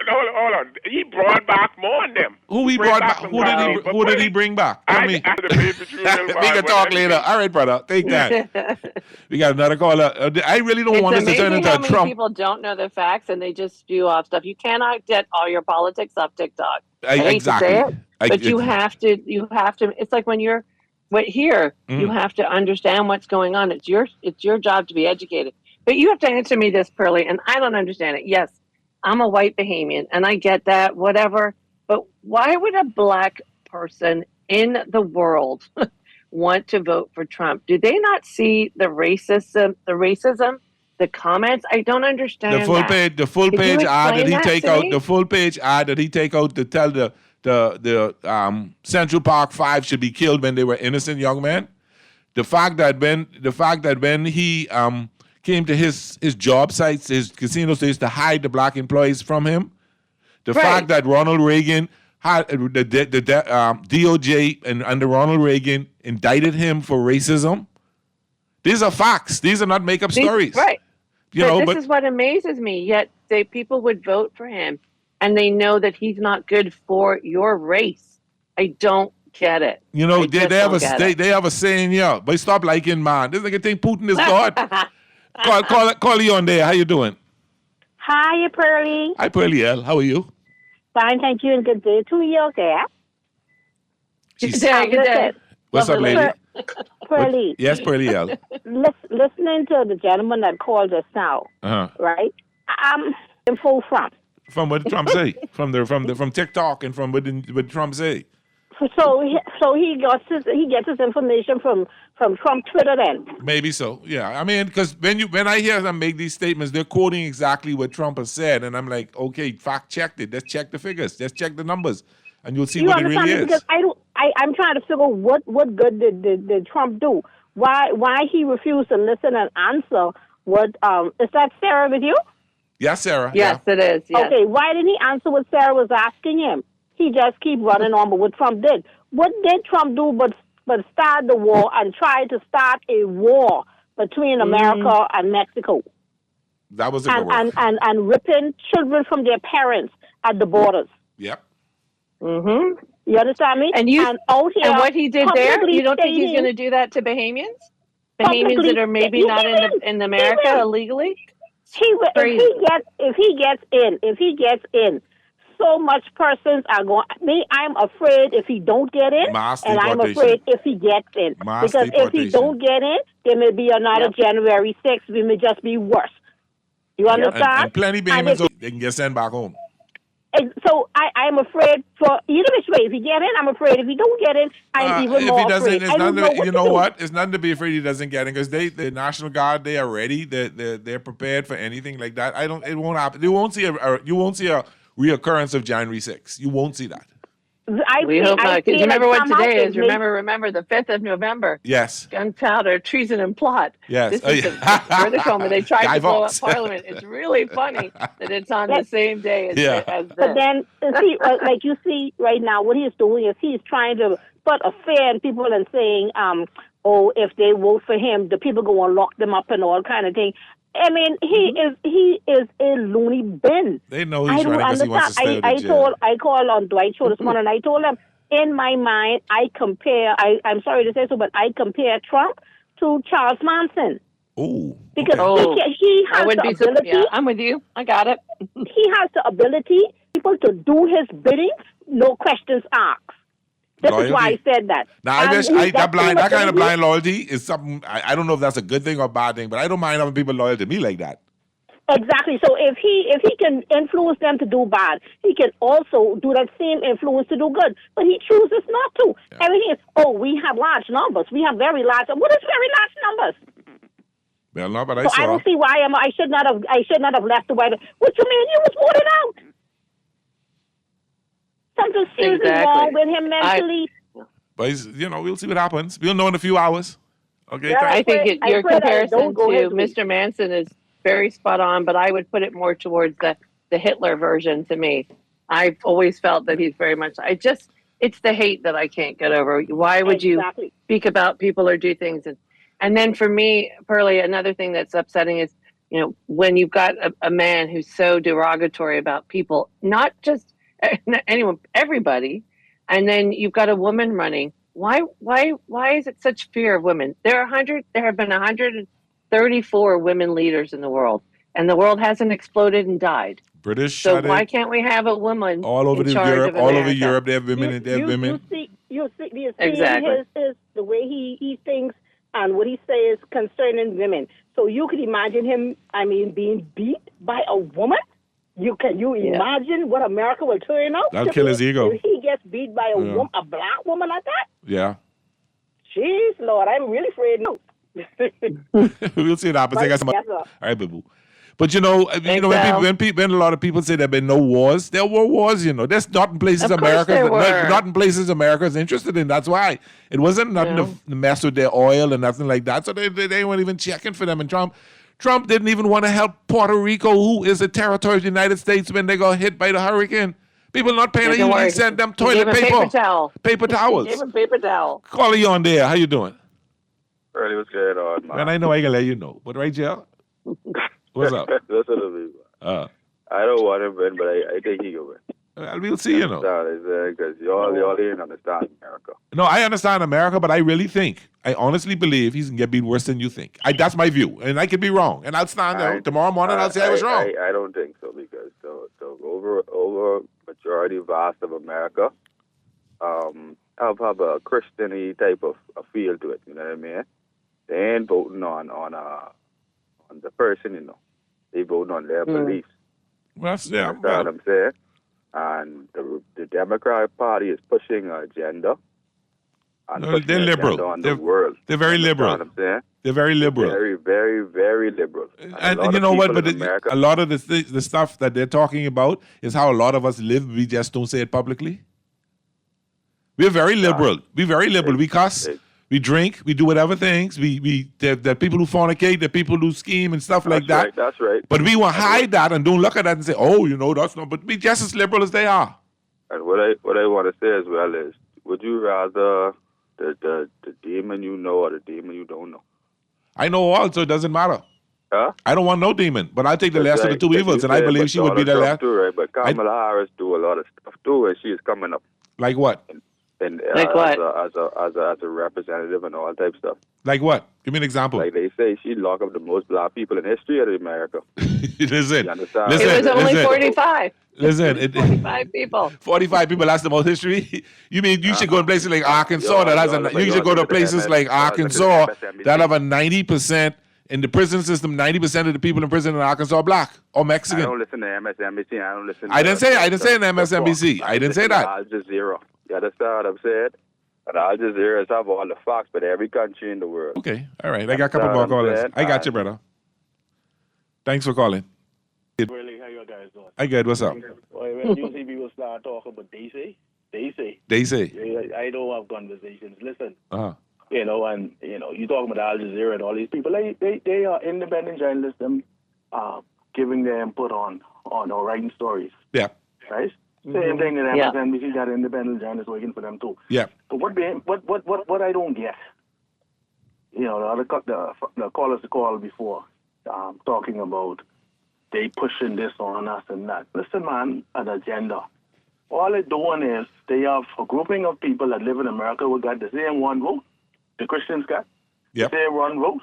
Hold on. He brought back more than them. Who he brought back? Who did he bring back? Tell me. We can talk later. All right, brother. Take that. We got another caller. I really don't want this to turn into a Trump. People don't know the facts and they just spew off stuff. You cannot get all your politics off TikTok. Exactly. But you have to. It's like when you're here, you have to understand what's going on. It's your job to be educated. But you have to answer me this, Pearlie, and I don't understand it. Yes, I'm a white Bahamian, and I get that, whatever. But why would a black person in the world want to vote for Trump? Do they not see the racism, the comments? I don't understand the full page ad that he take out. The full page ad that he take out to tell the Central Park 5 should be killed when they were innocent young men. The fact that when he came to his job sites, his casinos, they used to hide the black employees from him. The fact that Ronald Reagan had the DOJ and under Ronald Reagan indicted him for racism. These are facts. These are not make-up stories. Right. This is what amazes me. Yet people would vote for him, and they know that he's not good for your race. I don't get it. They have a saying, yeah, but stop liking man. This nigga think Putin is God. Call you on there. How you doing? Hi, Pearlie. Hi, Pearlie L. How are you? Fine, thank you, and good day to you there. Good day. What's up, lady? Pearlie. Yes, Pearlie L. Listening to the gentleman that called us now, right? In full front. From what did Trump say? From TikTok and from what did Trump say? So he gets his information from Trump Twitter then. Maybe so. Yeah. I mean, because when I hear them make these statements, they're quoting exactly what Trump has said, and I'm like, okay, fact checked it. Let's check the figures. Let's check the numbers, and you'll see what it really is. Because I'm trying to figure what good did Trump do? Why he refused to listen and answer? What is that Sarah with you? Yes, Sarah. Yes, yeah. It is. Yes. Okay. Why didn't he answer what Sarah was asking him? He just keep running on, but what Trump did. What did Trump do but start the war and try to start a war between America and Mexico? That was a good one. And ripping children from their parents at the borders. Yep. Mm-hmm. You understand me? And what he did there, you don't think he's going to do that to Bahamians? Bahamians that are maybe not in America illegally? If he gets in, so much persons are going. I'm afraid if he don't get in, and I'm afraid if he gets in, because if he don't get in, there may be another January 6th. We may just be worse. You understand? And plenty of Bahamians, they can get sent back home. And so I'm afraid for either which way. If he get in, I'm afraid. If he don't get in, I'm even more afraid. You know what? It's nothing to be afraid he doesn't get in because the National Guard, they are ready. They're prepared for anything like that. It won't happen. You won't see a reoccurrence of January 6th. You won't see that. We hope not. Because remember what today is. Remember the 5th of November. Yes. Gunpowder, treason, and plot. Yes. This is critical when they tried to blow up Parliament. It's really funny that it's on the same day as this. But then, see, like you see right now, what he's doing is he's trying to put a fear in people and saying, if they vote for him, the people go and lock them up and all kind of thing. I mean, he is a loony bin. They know he's trying because he wants to stay out of jail. I called on Dwight Show this morning, and I told him, in my mind, I'm sorry to say so, but I compare Trump to Charles Manson. Oh. Because okay. he has the ability. Yeah, I'm with you. I got it. He has the ability people to do his bidding, no questions asked. This loyalty. Is why I said that. Now, that kind of blind loyalty is something, I don't know if that's a good thing or a bad thing, but I don't mind having people loyal to me like that. Exactly. So if he can influence them to do bad, he can also do that same influence to do good. But he chooses not to. Yeah. Everything is, we have large numbers. We have very large. What is very large numbers? Well, no, but I don't see why I should not have left the White House. What you mean? He was voted out. Something seriously wrong with him mentally. But we'll see what happens. We'll know in a few hours. Okay. Yeah, I think your comparison to Mr. Manson is very spot on, but I would put it more towards the Hitler version to me. I've always felt that he's very much. It's the hate that I can't get over. Why would you speak about people or do things? And then for me, Pearlie, another thing that's upsetting is, when you've got a man who's so derogatory about people, not just anyone, everybody, and then you've got a woman running. Why is it such fear of women? There have been 134 women leaders in the world, and the world hasn't exploded and died. British. So why can't we have a woman all over Europe? All over Europe, they have women. You see exactly. the way he thinks and what he says concerning women. So you could imagine him. Being beat by a woman. Can you imagine what America will turn out? That'll kill his ego. If he gets beat by a black woman like that? Yeah. Jeez, Lord, I'm really afraid. No. We'll see what happens. All right, boo. But when a lot of people say there have been no wars, there were wars. There's not in places not in places America is interested in. That's why it wasn't nothing to mess with their oil and nothing like that. So they weren't even checking for them. And Trump didn't even want to help Puerto Rico, who is a territory of the United States, when they got hit by the hurricane. People not paying attention. He sent them toilet paper. Paper towels. Gave him paper towel. Call you on there. How you doing? Early, what's going on, man? Man, I know I can let you know. But right, Joe? What's up? Listen to me, man. I don't want him win, but I think he can win. We'll see, Because y'all didn't understand America. No, I understand America, but I honestly believe he's going to get beat worse than you think. That's my view. And I could be wrong. And I'll stand there tomorrow morning I'll say I was wrong. I don't think so, because over majority vast of America have a Christian-y type of a feel to it, you know what I mean? They ain't voting on the person, They voting on their beliefs. Well, that's what I'm saying. And the Democratic Party is pushing an agenda. They're liberal. On the world. They're very liberal. What I'm saying? They're very liberal. Very, very, very liberal. And you know what? But a lot of the stuff that they're talking about is how a lot of us live. We just don't say it publicly. We're very liberal. We're very liberal. We cuss. We drink. We do whatever things. The people who fornicate, the people who scheme and stuff like that. Right, that's right. But we want to hide that and don't look at that and say, that's not. But we just as liberal as they are. And what I want to say as well is, would you rather the demon you know or the demon you don't know? I know all, so it doesn't matter. Huh? I don't want no demon, but I'll take the last of the two evils, and I believe she would be the last. Too, right? But Kamala Harris do a lot of stuff too, and she is coming up. Like what? And what? As a representative and all type stuff. Like what? Give me an example. Like they say, she locked up the most black people in history of America. Listen. It was only 45. Listen, 45 people. 45 people. That's the most history. You mean you should go to places like Arkansas you should go to places like Arkansas that have a 90%. In the prison system, 90% of the people in prison in Arkansas are black or Mexican. I don't listen to MSNBC. I don't listen. I didn't say MSNBC. I didn't say that. Al Jazeera. You understand what I'm saying? And Al Jazeera have all the facts, but every country in the world. Okay, all right. I got a couple more callers. I got you, brother. Thanks for calling. Really, how you guys doing? I good. What's up? When you see people start talking about they say. I don't have conversations. Listen. You talking about Al Jazeera and all these people. They are independent journalists. Giving their input on or writing stories. Yeah. Right. Same thing that MSNBC got independent journalists working for them too. Yeah. But what I don't get, the callers called before, talking about they pushing this on us and that. Listen, man, an agenda. All they're doing is they have a grouping of people that live in America who got the same one vote. The Christians got the same one vote.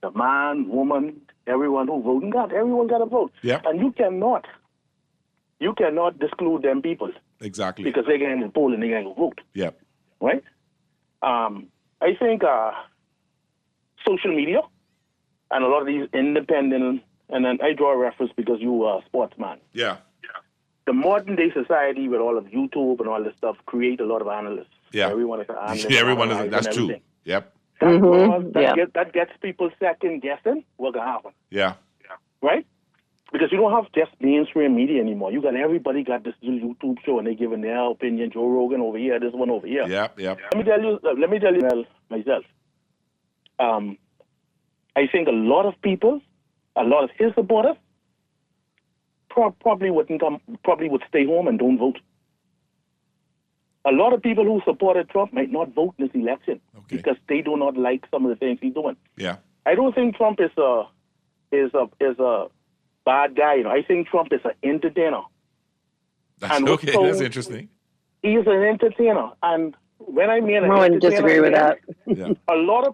the man, woman, everyone who voted, everyone got a vote. Yep. And you cannot exclude them people. Exactly. Because they're getting in the poll and they're going to vote. Yep. Right? I think social media and a lot of these independent, and then I draw a reference because you are a sportsman. Yeah. The modern day society with all of YouTube and all this stuff create a lot of analysts. Yeah. Everyone is an analyst. Everyone is. That's true. Yep. That gets people second guessing what's going to happen. Yeah. Right? Because you don't have just mainstream media anymore. You got everybody got this little YouTube show and they giving their opinion. Joe Rogan over here, this one over here. Yep. Let me tell you myself. I think a lot of people, a lot of his supporters, probably would stay home and don't vote. A lot of people who supported Trump might not vote in this election because they do not like some of the things he's doing. Yeah. I don't think Trump is a bad guy. I think Trump is an entertainer. That's that's interesting. He's an entertainer, and when I mean I wouldn't disagree with that. A lot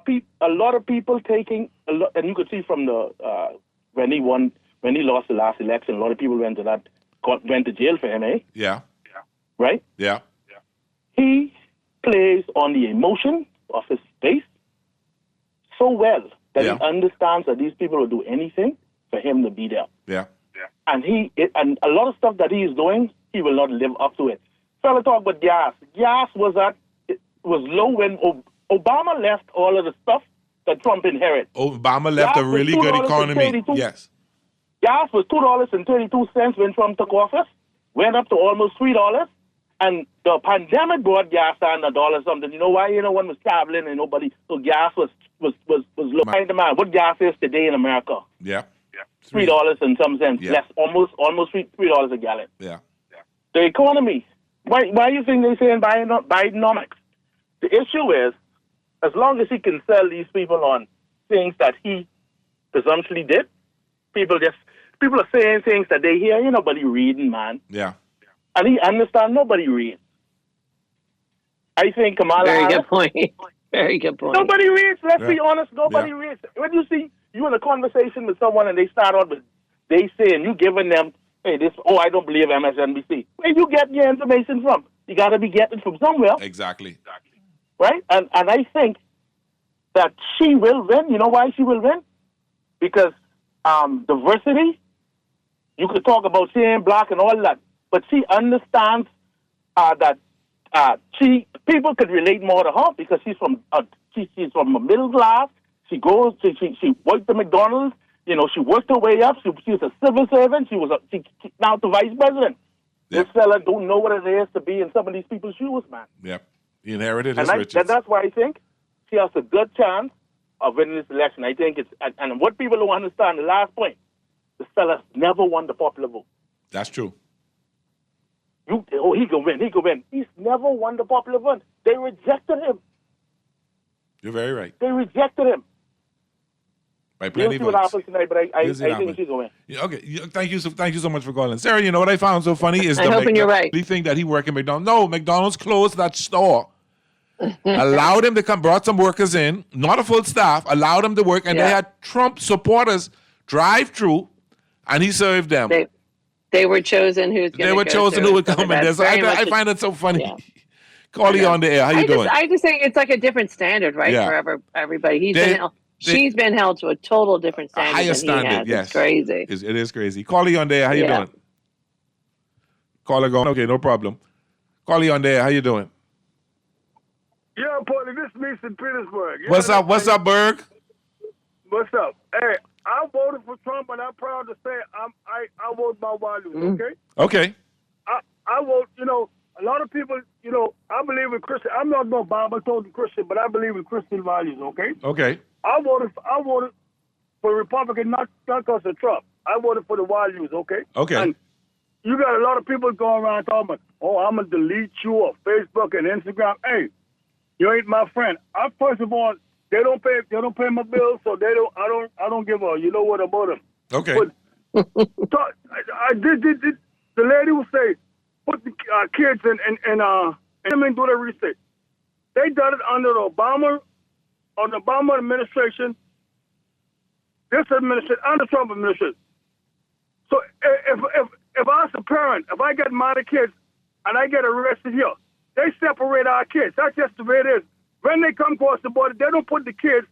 of people taking a lot, and you could see from the when he lost the last election, a lot of people went to jail for him, eh? Yeah. Right? Yeah. He plays on the emotion of his base so well that he understands that these people will do anything for him to be there. Yeah. And and a lot of stuff that he is doing, he will not live up to it. Fella talk about gas. Gas was low when Obama left all of the stuff that Trump inherited. Obama left a really good economy. Yes. Gas was $2.32 when Trump took office, went up to almost $3. And the pandemic brought gas down $1 something. You know why? No one was traveling and nobody. So gas was low in demand. What gas is today in America? Yeah. $3 and some cents less, almost $3 a gallon. Yeah. The economy. Why do you think they say in Bidenomics? The issue is, as long as he can sell these people on things that he presumptuously did, people are saying things that they hear. Nobody reading, man. Yeah. And he understands nobody reads. I think Kamala Very Harris. good point. Very good point. Nobody reads. Let's be honest. Nobody reads. When you see you in a conversation with someone and they start out with they say and you giving them, hey, I don't believe MSNBC. Where you get your information from? You got to be getting it from somewhere. Exactly. Right? And I think that she will win. You know why she will win? Because diversity. You could talk about saying black and all that. But she understands that people could relate more to her because she's from a middle class. She worked at McDonald's. She worked her way up. She was a civil servant. She now the vice president. Yep. This fella don't know what it is to be in some of these people's shoes, man. Yep, he inherited his riches. And that's why I think she has a good chance of winning this election. I think and what people don't understand. The last point, this fella never won the popular vote. That's true. He can win. He's never won the popular vote. They rejected him. You're very right. They rejected him. By plenty of votes. What happens tonight, but I think he's going to win. Okay. Thank you so much for calling. Sarah, you know what I found so funny is you're right. The thing that he worked at McDonald's. No, McDonald's closed that store. Allowed him to come, brought some workers in, not a full staff, allowed them to work, and they had Trump supporters drive through, and he served them. They were chosen who would come in there. So I find it so funny. Yeah. Call you on the air. How you doing? I just think it's like a different standard, right, for everybody. She's been held to a total different standard. A higher standard, yes. It's crazy. It is crazy. Call you on there. How you doing? Caller going. Okay, no problem. Call you on there. How you doing? Yeah, Paulie, this is me in Petersburg. What's up, Berg? What's up? Hey, I voted for Trump, and I'm proud to say I vote my values, okay? Okay. I vote, a lot of people, I believe in Christian. I'm not no Bible-toting Christian, but I believe in Christian values, okay? Okay. I voted for Republican, not because of Trump. I voted for the values, okay? Okay. And you got a lot of people going around talking about, I'm going to delete you on Facebook and Instagram. Hey, you ain't my friend. First of all, they don't pay my bills, so I don't give a what about them. Okay. But I did the lady would say put the kids and do the research. They done it under the Obama administration. this administration and the Trump administration. So if I was a parent, if I get my kids and I get arrested here, they separate our kids. That's just the way it is. When they come across the border, they don't put the kids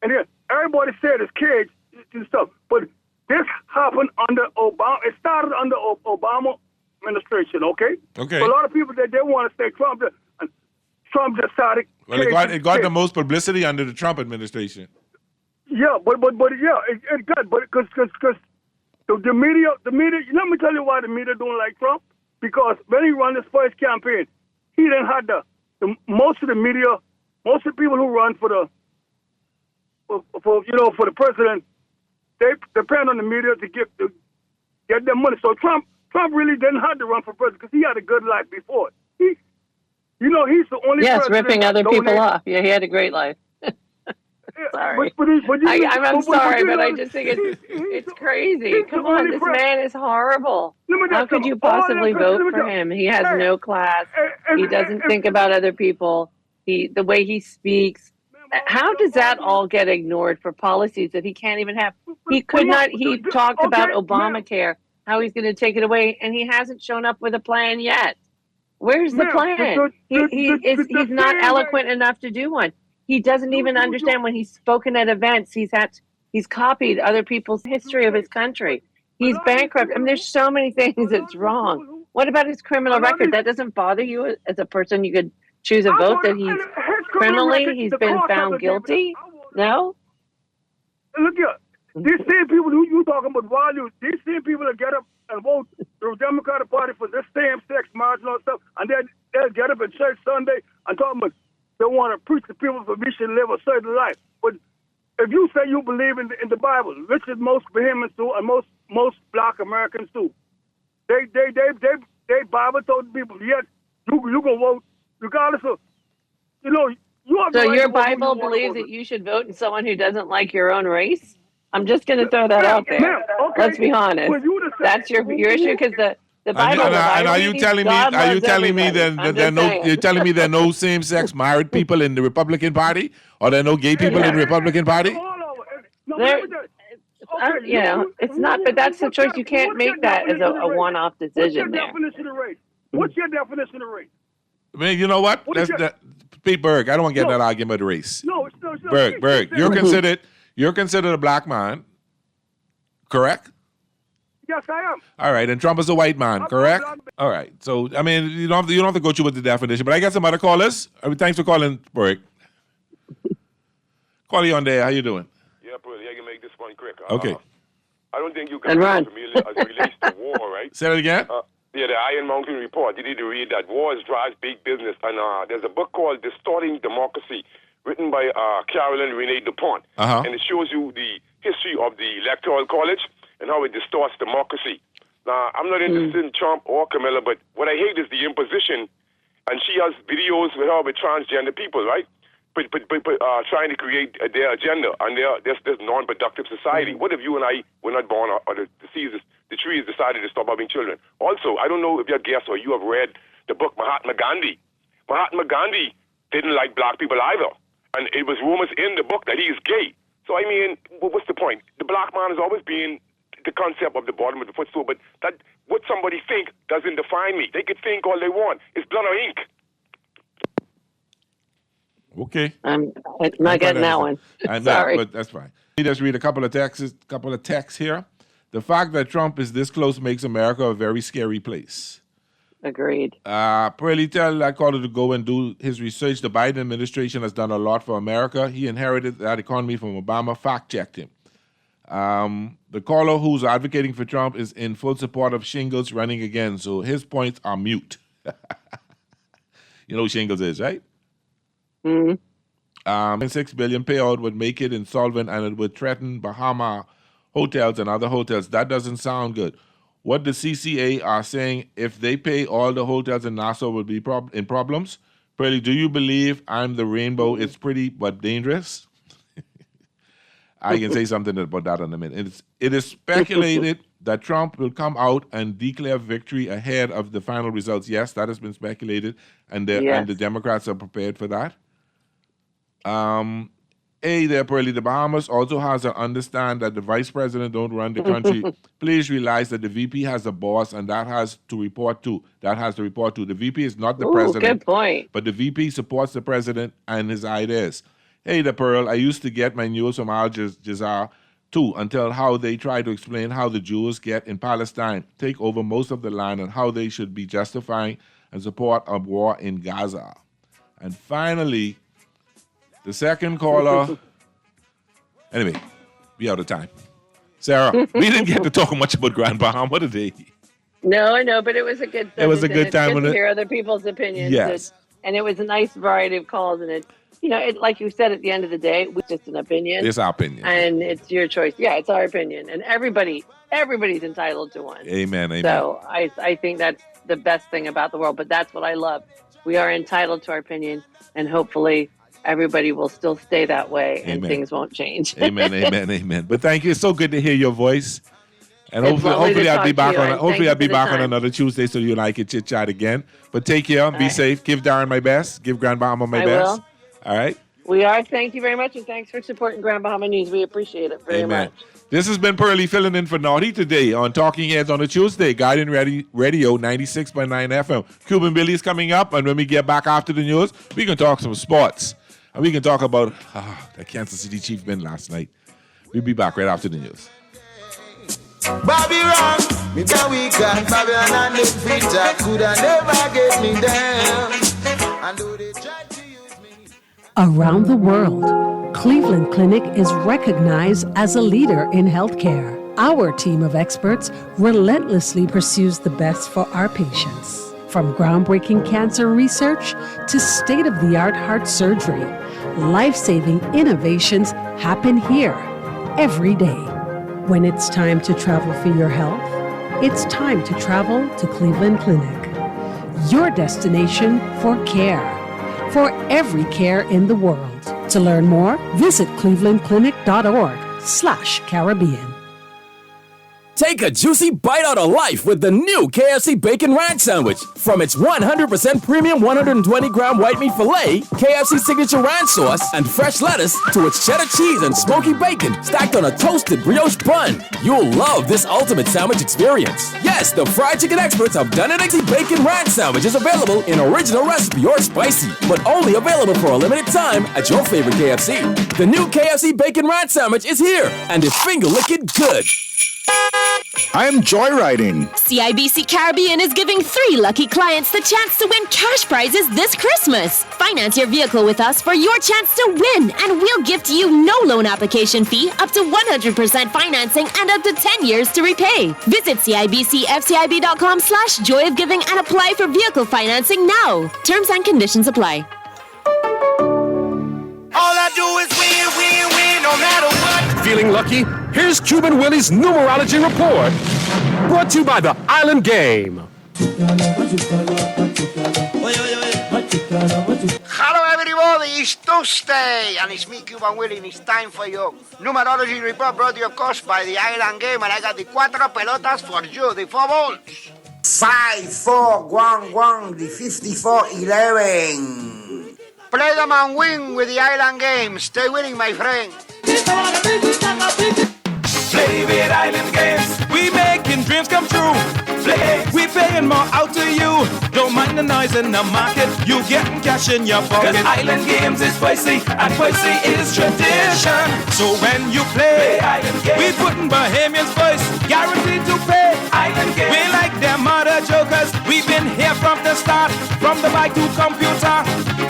in here. Everybody said it's kids and stuff, but this happened under Obama. It started under Obama administration, okay? Okay. So a lot of people that they want to say Trump, and Trump decided. Well, it got the most publicity under the Trump administration. Yeah, but yeah, it got, but because the media, let me tell you why the media don't like Trump. Because when he ran his first campaign, he didn't have the most of the media, most of the people who run for the president, they depend on the media to get their money. So Trump really didn't have to run for president because he had a good life before. He's the only yes, president ripping other people off. Yeah, he had a great life. Sorry. I'm sorry, but I just think it's crazy. Come on, this man is horrible. How could you possibly vote for him? He has no class. He doesn't think about other people. The way he speaks. How does that all get ignored for policies that he can't even have? He could not. He talked about Obamacare, how he's going to take it away, and he hasn't shown up with a plan yet. Where's the plan? He's not eloquent enough to do one. He doesn't even understand when he's spoken at events. He's copied other people's history of his country. He's bankrupt. I mean, there's so many things that's wrong. What about his criminal record? That doesn't bother you as a person? You could choose a vote that he's been found guilty? No? Look here. These same people who you talking about values, these same people that get up and vote the Democratic Party for this same-sex marriage and all stuff, and they'll get up in church Sunday and talk about they want to preach to people that we should live a certain life. But if you say you believe in the Bible, which is most Bahamians do, and most Black Americans do, they Bible told people, yet you can vote regardless of, you have. So your Bible believes that you should vote in someone who doesn't like your own race? I'm just going to throw that out there. Okay. Let's be honest. That's your issue because the Bible. And are you telling me? Are you telling me that there no? You're telling me there are no same-sex married people in the Republican Party, or there are no gay people in the Republican Party? It's not. But that's the choice. You can't make that as a one-off decision. What's your definition of race? I mean, you know what? Pete Berg. I don't want to get that argument of race. No. Berg. You're considered a black man, correct? Yes, I am. All right, and Trump is a white man, correct? All right. So, I mean, you don't have to go through with the definition, but I got some other callers. Thanks for calling, Berg. Call you on there. How you doing? Yeah, brother. I can make this one quick. Okay. I don't think you can as it relates to war, right? Say that again? The Iron Mountain Report. You need to read that. Wars drives big business. And there's a book called Distorting Democracy, written by Carolyn Renee DuPont. And it shows you the history of the Electoral College and how it distorts democracy. Now, I'm not interested in Trump or Camilla, but what I hate is the imposition. And she has videos with her with transgender people, right? But trying to create their agenda and this non-productive society. What if you and I were not born, or the tree has decided to stop having children? Also, I don't know if you're guest or you have read the book Mahatma Gandhi. Mahatma Gandhi didn't like black people either. And it was rumors in the book that he is gay. So, I mean, what's the point? The black man has always been the concept of the bottom of the footstool, but that what somebody think doesn't define me. They could think all they want. It's blood or ink. Okay. I'm not getting that one. Sorry. But that's fine. Let me just read a couple of texts here. The fact that Trump is this close makes America a very scary place. Agreed. Probably tell that caller to go and do his research. The Biden administration has done a lot for America. He inherited that economy from Obama. Fact-checked him. The caller who's advocating for Trump is in full support of Shingles running again, so his points are mute. You know who Shingles is, right? $6 billion payout would make it insolvent, and it would threaten Bahama hotels and other hotels. That doesn't sound good. What the CCA are saying, if they pay, all the hotels in Nassau will be in problems. Pearly, do you believe I'm the rainbow? It's pretty but dangerous. I can say something about that in a minute. It is speculated that Trump will come out and declare victory ahead of the final results. Yes, that has been speculated, and the Democrats are prepared for that. Hey there, Pearlie. The Bahamas also has to understand that the vice president don't run the country. Please realize that the VP has a boss, and that has to report to. The VP is not the president. Good point. But the VP supports the president and his ideas. Hey there, Pearl. I used to get my news from Al Jazeera too, until how they try to explain how the Jews get in Palestine, take over most of the land, and how they should be justifying and support a war in Gaza. And finally, the second caller. Anyway, we out of time. Sarah, we didn't get to talk much about Grand Bahama today. No, I know, but it was a good time. It was a good time. Good to hear other people's opinions. Yes. And it was a nice variety of calls. And it, like you said, at the end of the day, it was just an opinion. It's our opinion. And it's your choice. Yeah, it's our opinion. And everybody's entitled to one. Amen. So I think that's the best thing about the world. But that's what I love. We are entitled to our opinion. And hopefully everybody will still stay that way and things won't change. Amen. But thank you. It's so good to hear your voice. And hopefully I'll be back on another Tuesday so you and I can chit chat again. But take care, be safe. Give Darren my best. Give Grand Bahama my best. Will. All right. We are. Thank you very much, and thanks for supporting Grand Bahama News. We appreciate it very much. This has been Pearlie filling in for Naughty today on Talking Heads on a Tuesday, Guardian Radio 96.9 FM. Cuban Billy's coming up, and when we get back after the news, we can talk some sports. And we can talk about that Kansas City Chiefs win last night. We'll be back right after the news. Bobby wrong, me the weekend, Babylon and the Peter coulda never get me down. And though they tried to use me. Around the world, Cleveland Clinic is recognized as a leader in healthcare. Our team of experts relentlessly pursues the best for our patients. From groundbreaking cancer research to state-of-the-art heart surgery, life-saving innovations happen here every day. When it's time to travel for your health, it's time to travel to Cleveland Clinic. Your destination for care, for every care in the world. To learn more, visit clevelandclinic.org/Caribbean. Take a juicy bite out of life with the new KFC Bacon Ranch Sandwich. From its 100% premium 120-gram white meat filet, KFC signature ranch sauce, and fresh lettuce, to its cheddar cheese and smoky bacon stacked on a toasted brioche bun. You'll love this ultimate sandwich experience. Yes, the fried chicken experts have done it. KFC Bacon Ranch Sandwich is available in original recipe or spicy, but only available for a limited time at your favorite KFC. The new KFC Bacon Ranch Sandwich is here, and it's finger-licking good. I am joyriding. CIBC Caribbean is giving 3 lucky clients the chance to win cash prizes this Christmas. Finance your vehicle with us for your chance to win, and we'll gift you no loan application fee, up to 100% financing, and up to 10 years to repay. Visit CIBCFCIB.com/joyofgiving and apply for vehicle financing now. Terms and conditions apply. All I do is win, win, win, no matter what. Feeling lucky? Here's Cuban Willie's numerology report, brought to you by the Island Game. Hello everybody, it's Tuesday, and it's me, Cuban Willie, and it's time for your numerology report brought to you, of course, by the Island Game, and I got the 4 pelotas for you, the 4 balls. 5, 4, 1, 1, the 54, 11. Play them and win with the Island Game. Stay winning, my friend. Play with Island Games. We making dreams come true. Play, we paying more out to you. Don't mind the noise in the market. You getting cash in your pocket. 'Cause Island Games is spicy, and spicy is tradition. So when you play Island Games, we putting Bahamians first. Guaranteed to pay. Island Games. We like them other jokers. We've been here from the start. From the bike to computer.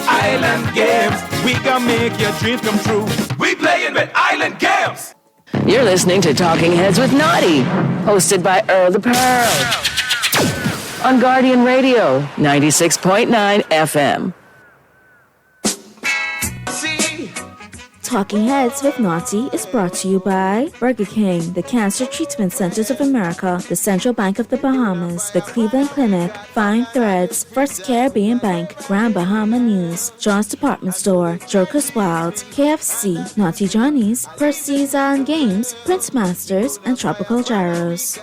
Island Games. We gonna make your dreams come true. We playing with Island Games. You're listening to Talking Heads with Naughty, hosted by Earl the Pearl. On Guardian Radio, 96.9 FM. Talking Heads with Naughty is brought to you by Burger King, the Cancer Treatment Centers of America, the Central Bank of the Bahamas, the Cleveland Clinic, Fine Threads, First Caribbean Bank, Grand Bahama News, John's Department Store, Joker's Wild, KFC, Naughty Johnny's, Percy's Island Games, Prince Masters, and Tropical Gyros.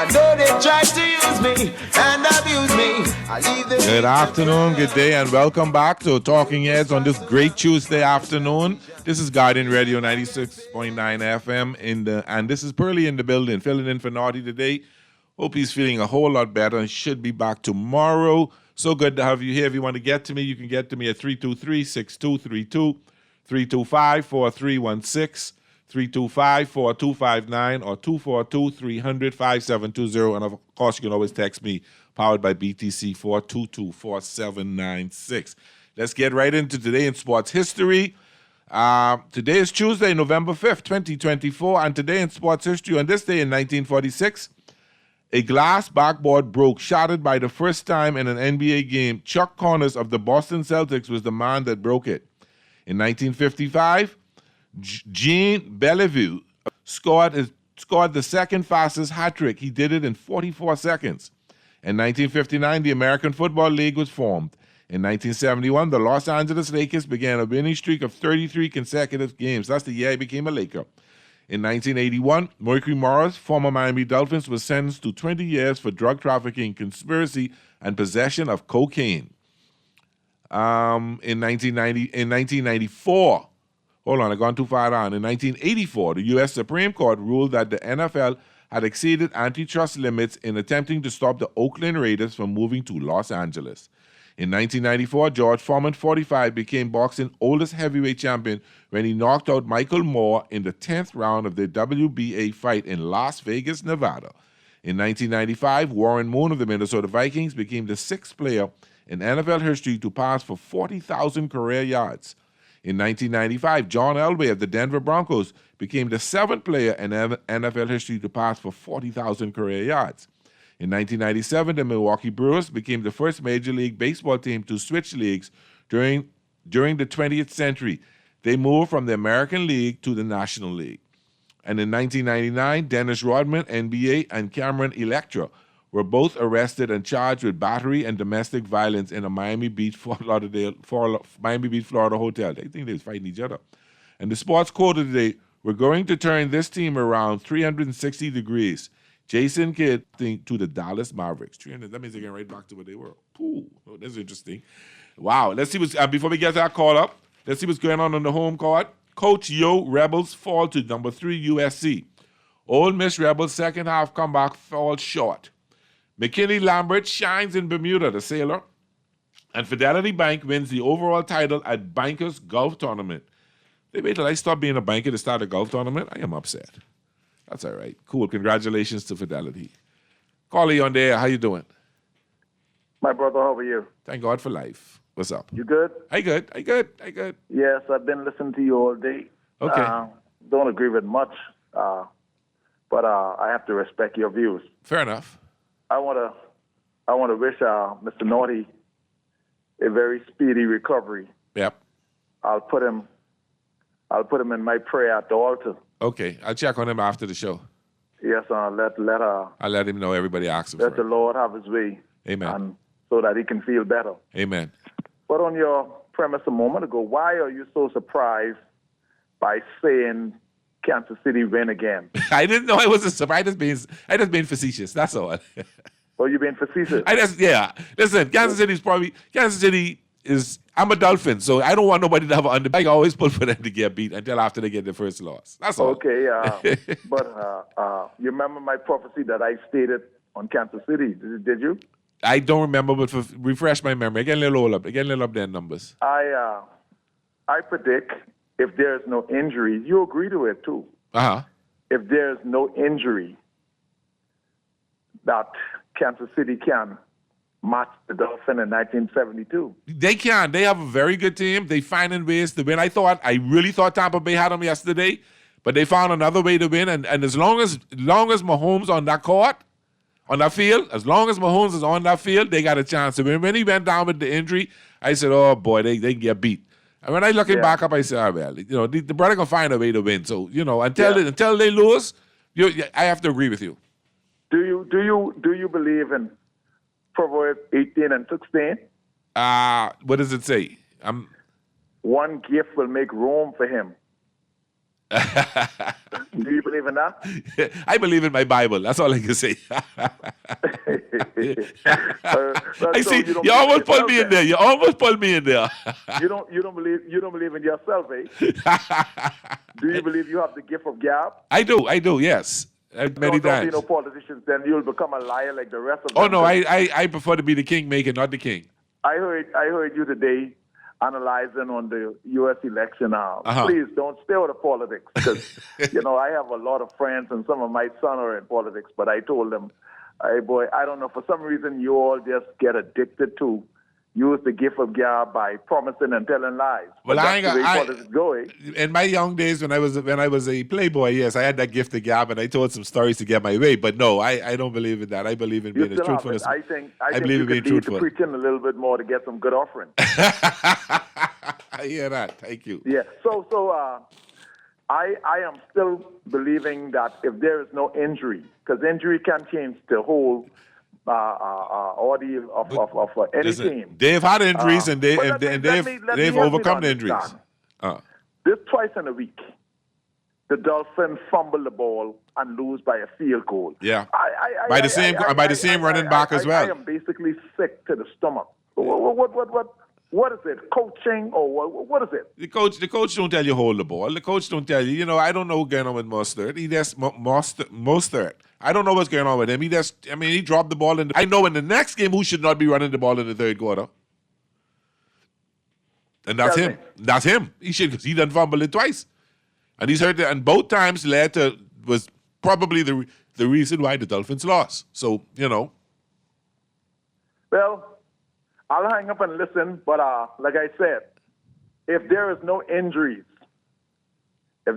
I know they tried to use me and abuse me. I leave the Good afternoon, good day, and welcome back to Talking Heads on this great Tuesday afternoon. This is Guardian Radio 96.9 FM, and this is Pearly in the building, filling in for Naughty today. Hope he's feeling a whole lot better and should be back tomorrow. So good to have you here. If you want to get to me, you can get to me at 323-6232, 325-4316, 325-4259, or 242-300-5720. And, of course, you can always text me, powered by BTC, 422-4796. Let's get right into today in sports history. Today is Tuesday, November 5th, 2024, and today in sports history, on this day in 1946, a glass backboard broke, shattered by the first time in an NBA game. Chuck Connors of the Boston Celtics was the man that broke it. In 1955, Jean Bellevue scored the second fastest hat trick. He did it in 44 seconds. In 1959, the American Football League was formed. In 1971, the Los Angeles Lakers began a winning streak of 33 consecutive games. That's the year he became a Laker. In 1981, Mercury Morris, former Miami Dolphins, was sentenced to 20 years for drug trafficking, conspiracy, and possession of cocaine. In 1994, hold on, I've gone too far down. In 1984, the U.S. Supreme Court ruled that the NFL had exceeded antitrust limits in attempting to stop the Oakland Raiders from moving to Los Angeles. In 1994, George Foreman, 45, became boxing's oldest heavyweight champion when he knocked out Michael Moore in the 10th round of the WBA fight in Las Vegas, Nevada. In 1995, Warren Moon of the Minnesota Vikings became the 6th player in NFL history to pass for 40,000 career yards. In 1995, John Elway of the Denver Broncos became the 7th player in NFL history to pass for 40,000 career yards. In 1997, the Milwaukee Brewers became the first Major League Baseball team to switch leagues during the 20th century. They moved from the American League to the National League. And in 1999, Dennis Rodman, NBA, and Cameron Electra were both arrested and charged with battery and domestic violence in a Miami Beach, Florida hotel. They think they was fighting each other. And the sports quote of the day, we're going to turn this team around 360 degrees. Jason Kidd to the Dallas Mavericks. That means they're getting right back to where they were. Ooh, that's interesting. Wow. Let's see what's before we get that call up. Let's see what's going on the home court. Coach Yo Rebels fall to number 3 USC. Ole Miss Rebels second half comeback falls short. McKinney Lambert shines in Bermuda, the sailor. And Fidelity Bank wins the overall title at Bankers Golf Tournament. They wait till I stop being a banker to start a golf tournament. I am upset. That's all right. Cool. Congratulations to Fidelity. Carly on there. How you doing? My brother, how are you? Thank God for life. What's up? You good? I good. Yes, I've been listening to you all day. Okay. Don't agree with much, but I have to respect your views. Fair enough. I want to wish Mr. Naughty a very speedy recovery. Yep. I'll put him in my prayer at the altar. Okay, I'll check on him after the show. Yes, I'll let him know everybody asks him. Let the Lord have his way. Amen. And so that he can feel better. Amen. But on your premise a moment ago, why are you so surprised by saying Kansas City win again? I didn't know I was surprised. I just being facetious. That's all. Oh, you being facetious? Listen, Kansas City is. I'm a Dolphin, so I don't want nobody to have an under. I always pull for them to get beat until after they get their first loss. That's all. Okay, but you remember my prophecy that I stated on Kansas City? Did you? I don't remember, but refresh my memory. Again, a little up. Again, a little up their numbers. I predict if there's no injury, you agree to it too. If there's no injury, that Kansas City can match the Dolphins in 1972. They can. They have a very good team. They finding ways to win. I really thought Tampa Bay had them yesterday, but they found another way to win. And as long as Mahomes on that court, on that field, as long as Mahomes is on that field, they got a chance to win. When he went down with the injury, I said, oh boy, they can get beat. And when I looking back up, I said, oh, well, the brother can find a way to win. So, until they lose, I have to agree with you. Do you believe in Proverbs 18 and 16? What does it say? One gift will make room for him. Do you believe in that? I believe in my Bible. That's all I can say. I see. You almost pulled me in there. You almost pulled me in there. You don't believe in yourself, eh? Do you believe you have the gift of gab? I do. Yes. Many times. Don't be no politicians, then you'll become a liar like the rest of them. Oh no, I prefer to be the kingmaker, not the king. I heard you today analyzing on the U.S. election. Please don't stay with the politics, because I have a lot of friends and some of my son are in politics. But I told them, hey boy, I don't know, for some reason you all just get addicted to use the gift of gab by promising and telling lies. Well, in my young days when I was a playboy, yes, I had that gift of gab and I told some stories to get my way. But no, I don't believe in that. I believe in being truthful. I think believe in being truthful. Preaching a little bit more to get some good offering. I hear that. Thank you. Yeah. So I am still believing that if there is no injury, because injury can change the whole ordeal of any team. They've had injuries and they've overcome the injuries. This twice in a week, the Dolphins fumble the ball and lose by a field goal. Yeah. By the same running back as well. I am basically sick to the stomach. What is it? Coaching or what is it? The coach don't tell you hold the ball. The coach don't tell you. I don't know what's going on with Mostert. Mostert. I don't know what's going on with him. He dropped the ball. I know in the next game who should not be running the ball in the third quarter. And that's him. That's him. He should, because he done fumbled it twice. And he's hurt it. And both times was probably the reason why the Dolphins lost. So, Well, I'll hang up and listen, but like I said, if there is no injuries to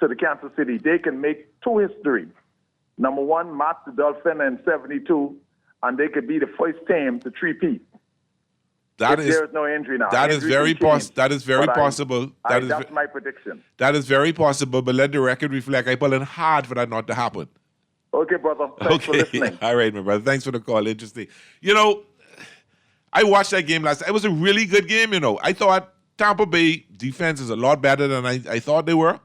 the Kansas City, they can make two history. Number one, match the Dolphins in 72, and they could be the first team to three-peat. There is no injury now. That is very possible. That's my prediction. That is very possible, but let the record reflect. I pulling hard for that not to happen. Okay, brother. Thanks for listening. All right, my brother. Thanks for the call. Interesting. I watched that game last night. It was a really good game, I thought Tampa Bay defense is a lot better than I thought they were.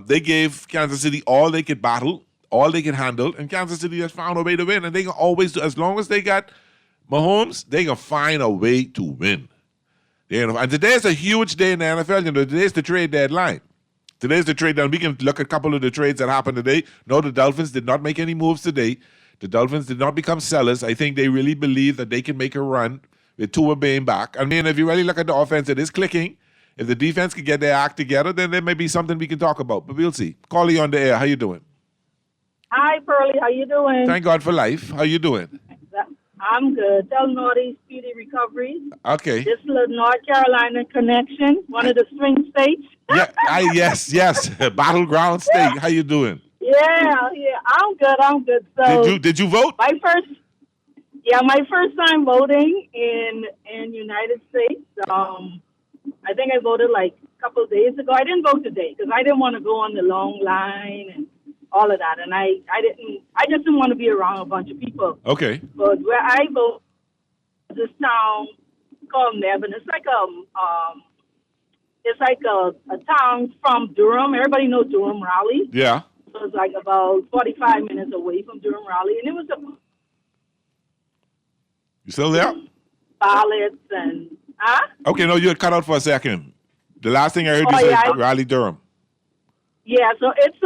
They gave Kansas City all they could battle, all they could handle, and Kansas City has found a way to win. And they can always do, as long as they got Mahomes, they can find a way to win. And today's a huge day in the NFL. Today's the trade deadline. Today's the trade deadline. We can look at a couple of the trades that happened today. No, the Dolphins did not make any moves today. The Dolphins did not become sellers. I think they really believe that they can make a run with Tua being back. If you really look at the offense, it is clicking. If the defense can get their act together, then there may be something we can talk about. But we'll see. Callie on the air. How you doing? Hi, Pearlie. How you doing? Thank God for life. How you doing? I'm good. Tell Naughty speedy recovery. Okay. This little North Carolina connection, one of the swing states. Yes. Battleground state. How you doing? Yeah. I'm good. So did you vote? My first time voting in United States. I think I voted like a couple of days ago. I didn't vote today because I didn't want to go on the long line and all of that, and I just didn't want to be around a bunch of people. Okay. But where I vote, this town called Nevin. It's like a town from Durham. Everybody knows Durham, Raleigh. Yeah. So it's like about 45 minutes away from Durham, Raleigh, and it was You still there? Ballots and Okay, no, you had cut out for a second. The last thing I heard you say Raleigh, Durham. Yeah, so it's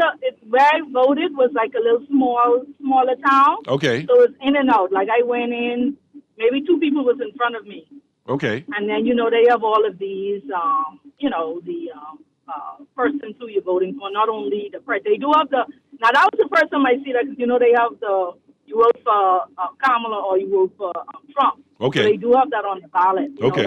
where I voted was like a little smaller town. Okay. So it's in and out. Like I went in, maybe two people was in front of me. Okay. And then they have all of these, persons who you're voting for. Not only the they do have the. Now that was the first time I see that because they have you vote for Kamala or you vote for Trump. Okay. So they do have that on the ballot. Okay.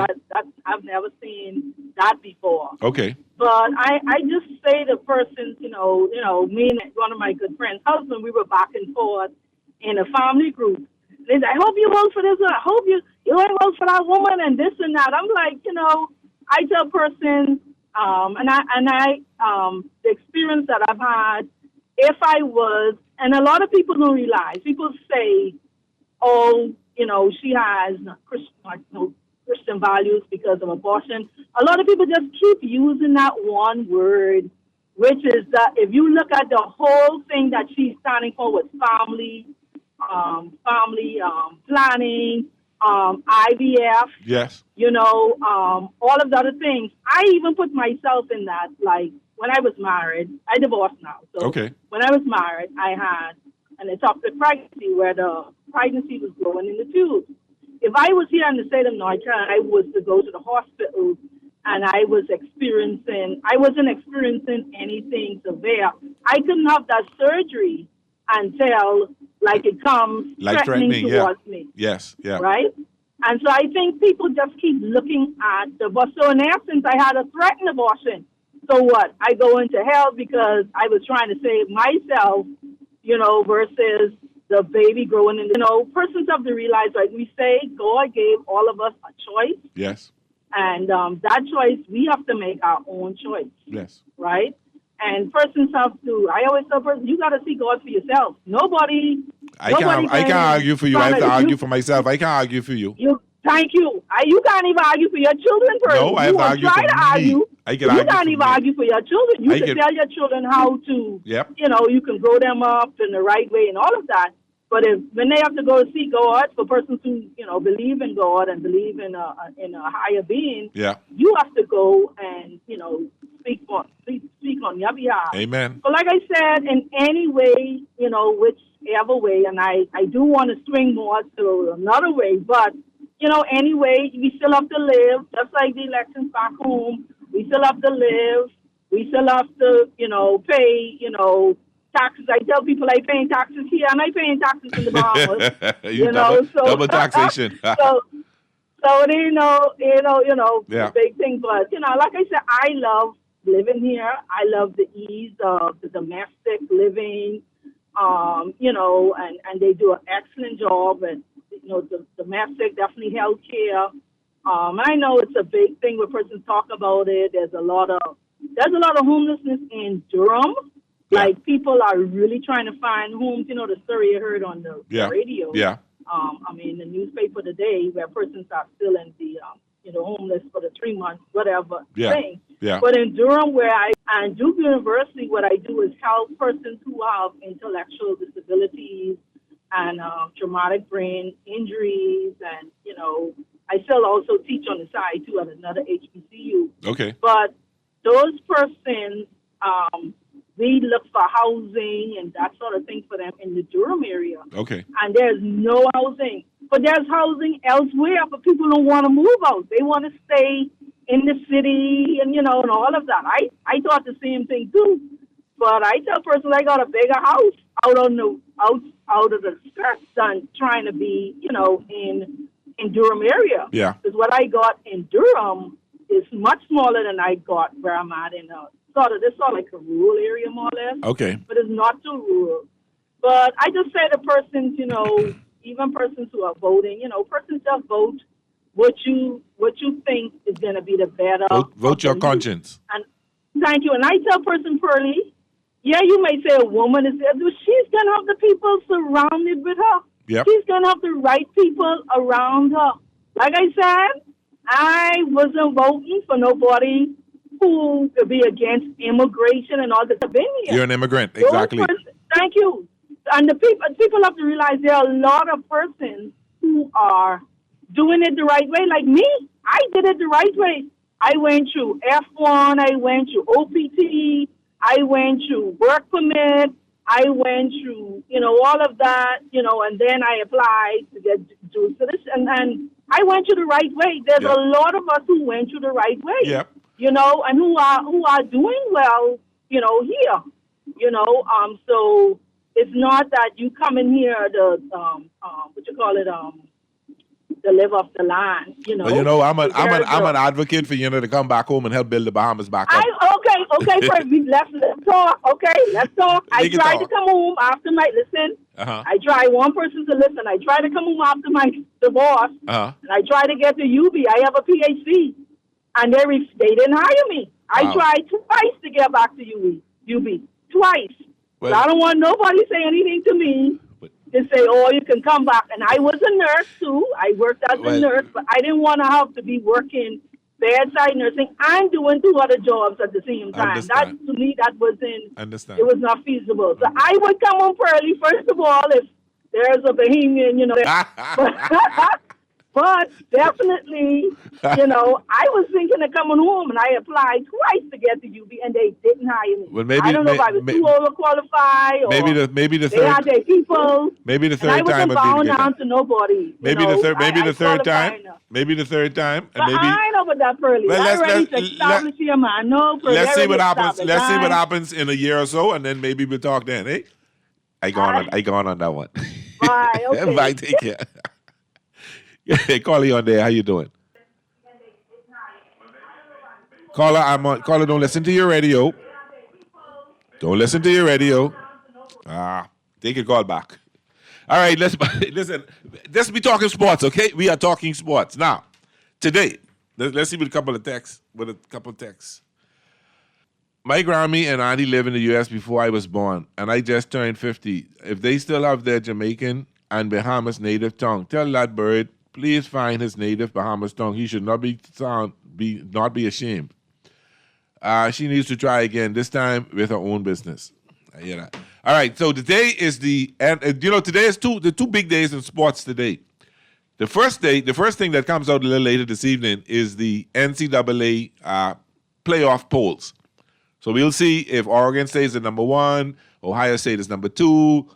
I've never seen that before. Okay. But I just say the persons, me and one of my good friends' husband, we were back and forth in a family group. They said, I hope you vote for this one. I hope you ain't vote for that woman and this and that. I'm like, I tell persons, the experience that I've had, if I was, and a lot of people don't realize, people say, she has no Christian values because of abortion. a lot of people just keep using that one word, which is that if you look at the whole thing that she's standing for with family planning, IVF, yes, all of the other things. I even put myself in that. Like when I was married, I divorced now. So okay. When I was married, I had an ectopic pregnancy where the pregnancy was growing in the tubes. If I was here in the state of North Carolina, I was to go to the hospital and I wasn't experiencing anything severe. I couldn't have that surgery until it comes threatening towards me. Yes, yeah. Right? And so I think people just keep looking at so in essence, I had a threatened abortion. So what? I go into hell because I was trying to save myself, versus the baby growing in persons have to realize, like we say, God gave all of us a choice. Yes. And that choice, we have to make our own choice. Yes. Right? And persons have to, I always tell persons, you got to see God for yourself. I can't argue for you. I have to argue for myself. I can't argue for you. Thank you. You can't even argue for your children, person. No, I have to argue for me. Argue. You can't even argue for your children. You can tell your children how to, you can grow them up in the right way and all of that. But when they have to go see God, for persons who, believe in God and believe in a higher being, you have to go and, speak on your behalf. Amen. But like I said, in any way, whichever way, and I do want to swing more to another way, but, anyway, we still have to live, just like the elections back home. We still have to live. We still have to, pay, taxes. I tell people I paying taxes here and I paying taxes in the Bahamas. Double taxation. so big thing. But like I said, I love living here. I love the ease of the domestic living. And they do an excellent job, and the domestic, definitely healthcare. And I know it's a big thing where persons talk about it. There's a lot of homelessness in Durham. Yeah. Like people are really trying to find homes. The story I heard on the radio. Yeah. The newspaper today where persons are still in the homeless for the 3 months, whatever thing. Yeah. But in Durham, where and Duke University, what I do is help persons who have intellectual disabilities and traumatic brain injuries, and I still also teach on the side too at another HBCU. Okay. But those persons, we look for housing and that sort of thing for them in the Durham area. Okay. And there's no housing. But there's housing elsewhere, but people don't want to move out. They want to stay in the city and, and all of that. I thought the same thing too. But I tell persons I got a bigger house out of the stress than trying to be, in Durham area. Yeah. Because what I got in Durham is much smaller than I got where I'm at in this sort of like a rural area more or less. Okay. But it's not too rural. But I just say to persons, even persons who are voting, persons just vote what you think is going to be the better. Vote your conscience. And thank you. And I tell person Pearlie, you may say a woman is there, but she's going to have the people surrounded with her. Yep. She's going to have the right people around her. Like I said, I wasn't voting for nobody who could be against immigration and all this. You're an immigrant, exactly. Thank you. And the people have to realize there are a lot of persons who are doing it the right way. Like me, I did it the right way. I went through F1, I went through OPT, I went through work permit, I went through, all of that, and then I applied to get through this. And I went through the right way. There's a lot of us who went through the right way. Yep. And who are doing well, here, so it's not that you come in here to, to live off the land, I'm an advocate for to come back home and help build the Bahamas back up. Okay, let's talk. Okay, let's talk. I tried to come home after my I tried one person to listen. I tried to come home after my divorce, and I tried to get to UB. I have a PhD. And they didn't hire me. I tried twice to get back to UB. Twice. Well, so I don't want nobody to say anything to me to say, you can come back. And I was a nurse, too. I worked as a nurse, but I didn't want to have to be working bedside nursing and doing 2 other jobs at the same time. That, to me, that wasn't, it was not feasible. So I would come home early, first of all, if there's a Bahamian, you know. But definitely, you know, I was thinking of coming home, and I applied twice to get to UB, and they didn't hire me. Well, maybe, I don't know if I was too overqualified, or maybe the they third, had their people. Maybe the third time would be bound down to nobody. Maybe the third time. Maybe the third time, and maybe. I ain't over that early. Well, I'm ready to establish here, man. No, let's see what happens. Let's see what happens in a year or so, and then maybe we'll talk then. Eh? I gone on that one. Bye. Okay. Bye. Take care. Hey, caller, on there. How you doing? Caller, I'm on. Caller, don't listen to your radio. Don't listen to your radio. Take a call back. All right, listen. Let's be talking sports, okay? We are talking sports now. Today, let's see with a couple of texts. My Grammy and Auntie live in the U.S. before I was born, and I just turned 50. If they still have their Jamaican and Bahamas native tongue, tell that bird, please find his native Bahamas tongue. He should not be ashamed. She needs to try again, this time with her own business. I hear that. All right, so today is today is the two big days in sports today. The first thing that comes out a little later this evening is the NCAA playoff polls. So we'll see if Oregon State is at number 1, Ohio State is number 2,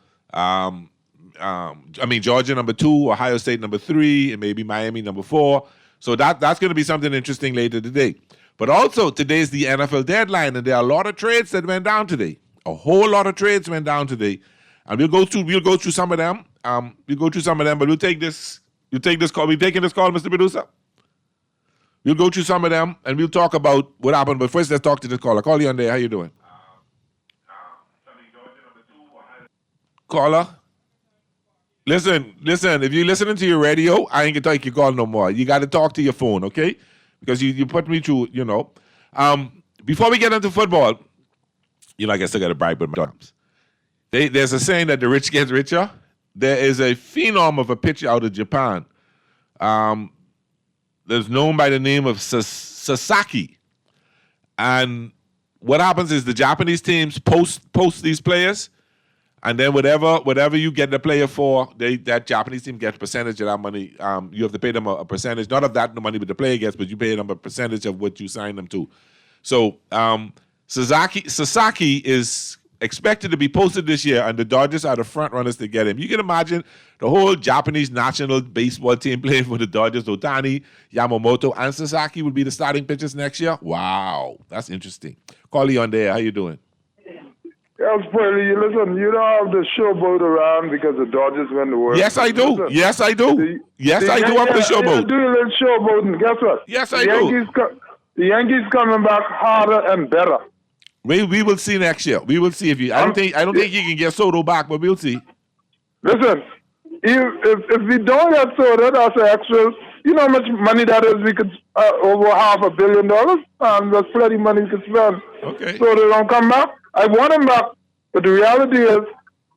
Georgia number 2, Ohio State number 3, and maybe Miami number 4. So that's going to be something interesting later today. But also, today's the NFL deadline, and there are a lot of trades that went down today. A whole lot of trades went down today. And we'll go through some of them. But we'll take this. You take this call. We taking this call, Mr. Producer? We'll go through some of them, and we'll talk about what happened. But first, let's talk to this caller. Call you on there. How you doing? Caller? Listen. If you're listening to your radio, I ain't going to take your call no more. You got to talk to your phone, okay? Because you put me through, you know. Before we get into football, you know, I guess I got to bribe with my terms. There's a saying that the rich get richer. There is a phenom of a pitcher out of Japan. That's known by the name of Sasaki. And what happens is the Japanese teams post these players, and then whatever you get the player for, that Japanese team gets a percentage of that money. You have to pay them a percentage, not of that the money but the player gets, but you pay them a percentage of what you sign them to. So Sasaki is expected to be posted this year, and the Dodgers are the front runners to get him. You can imagine the whole Japanese national baseball team playing for the Dodgers. Otani, Yamamoto, and Sasaki will be the starting pitchers next year. Wow, that's interesting. Call on there. How you doing? Yes, Pearly, listen, you don't have the showboat around because the Dodgers win the World. Yes, I do. Listen, yes, I do. I do have the showboat. Do a little showboating. Guess what? Yes, I do. The Yankees coming back harder and better. We will see next year. We will see if you. I don't think you can get Soto back, but we'll see. Listen, if we don't get Soto, that's an extra. You know how much money that is? We could over $500 million, and that's plenty money we could spend. Okay. So they don't come back. I want him back, but the reality is,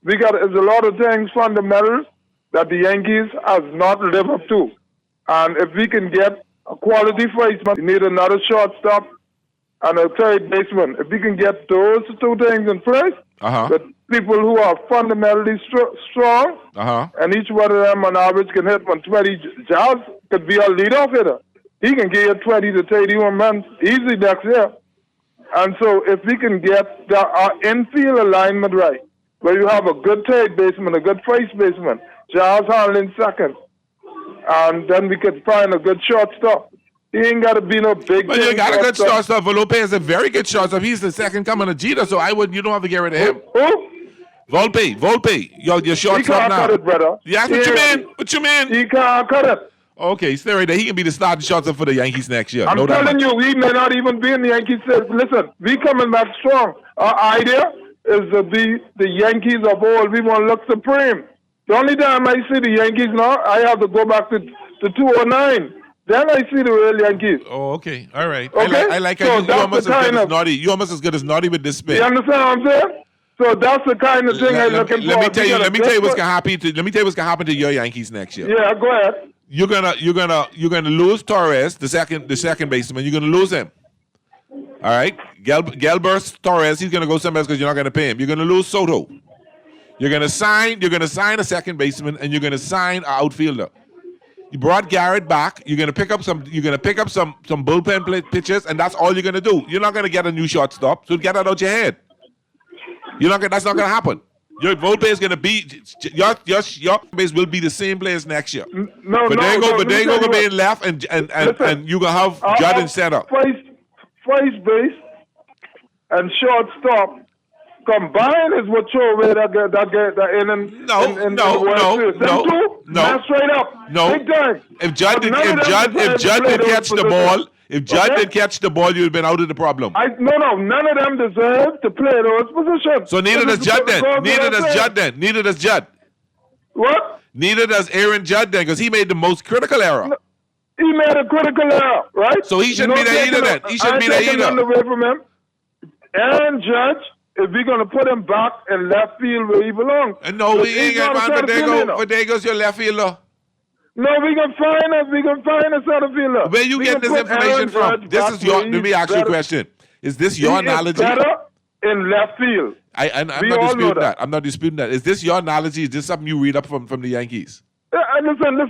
there's a lot of things fundamentals that the Yankees has not lived up to, and if we can get a quality first, we need another shortstop and a third baseman. If we can get those two things in place, with people who are fundamentally strong, and each one of them on average can hit 120, Jazz could be a leadoff hitter. He can get 20 to 31 runs easy next year. And so if we can get our infield alignment right, where you have a good third baseman, a good first baseman, Jazz handling second, and then we could find a good shortstop. He ain't got to be no big. But you got a good shortstop. Volpe is a very good shortstop. He's the second coming of Jeter, so you don't have to get rid of him. Who? Volpe. Your shortstop now. He can't cut it, brother. Yeah, what you mean? He can't cut it. Okay, stay right there. He can be the starting shortstop for the Yankees next year. I'm telling you, he may not even be in the Yankees. Listen, we coming back strong. Our idea is to be the Yankees of old. We want to look supreme. The only time I see the Yankees now, I have to go back to 2009. Then I see the real Yankees. Oh, okay. All right. Okay? I like how you're almost as good as Naughty. You're almost as good as Naughty with this spin. You understand what I'm saying? So that's the kind of thing I'm looking for. Let me tell you what's gonna happen to your Yankees next year. Yeah, go ahead. you're gonna lose Torres, the second baseman. You're gonna lose him. All right, Gelbert Torres, he's gonna go somewhere else because you're not gonna pay him. You're gonna lose Soto. You're gonna sign a second baseman, and you're gonna sign an outfielder. You brought Garrett back. You're gonna pick up some bullpen pitchers, and that's all you're gonna do. You're not gonna get a new shortstop, so get that out your head. That's not gonna happen. Your Volpe is gonna be your base will be the same players next year. But they're gonna be left, and you gonna have Judd in center. First base and shortstop combined is what you're away that No. Straight up. No. Big time. If Judd did catch the ball, did catch the ball, you'd have been out of the problem. No, none of them deserve to play those positions. So neither does Judd then. Neither does Judd. What? Neither does Aaron Judd then, because he made the most critical error. He made a critical error, right? So he shouldn't be there either then. He shouldn't be there either. Away from him. Aaron Judge, if we're going to put him back in left field where he belongs. No, we ain't got Verdego's your left fielder. No, we can find a center fielder. Where you get this information from? Let me ask you a question. Is this your analogy? Better in left field. I'm not disputing that. I'm not disputing that. Is this your analogy? Is this something you read up from the Yankees? Listen.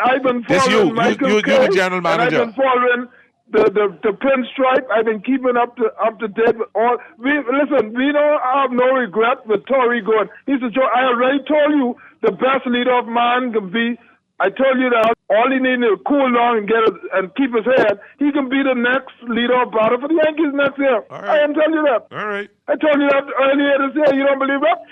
I've been following Michael you're the general manager. I've been following the pinstripe. I've been keeping up to date with all. We don't have no regret with Torrey going. I already told you the best leadoff man can be. I told you that all he needs is to cool down and keep his head. He can be the next leadoff batter for the Yankees next year. Right. I can tell you that. All right. I told you that earlier this year. You don't believe that?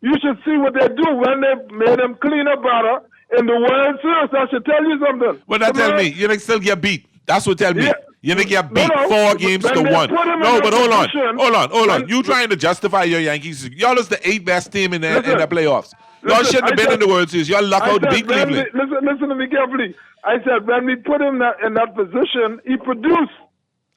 You should see what they do when they made him cleaner batter in the World Series. I should tell you something. Well, that tell me you still get beat. That's what tell me. You didn't get beat 4 games to 1. No, but hold on. You trying to justify your Yankees? Y'all is the 8th best team in the playoffs. Y'all shouldn't have been in the World Series. Y'all luck out to beat Cleveland. Listen to me carefully. I said when we put him in that position, he produced.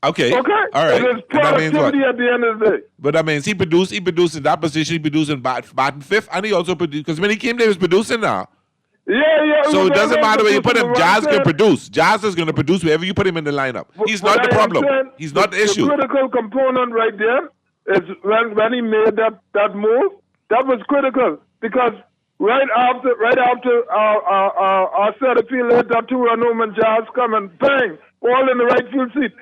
Okay. All right. And it's productivity at the end of the day. But that means he produced in that position. He produced in batting fifth, and he also produced because when he came there, he was producing now. Yeah. So it doesn't matter where you put him. Jazz can produce. Jazz is going to produce wherever you put him in the lineup. He's not the problem. He's not the issue. The critical component right there is when he made that move. That was critical because right after our center field let that 2-run home and Jazz come and bang, all in the right field seat.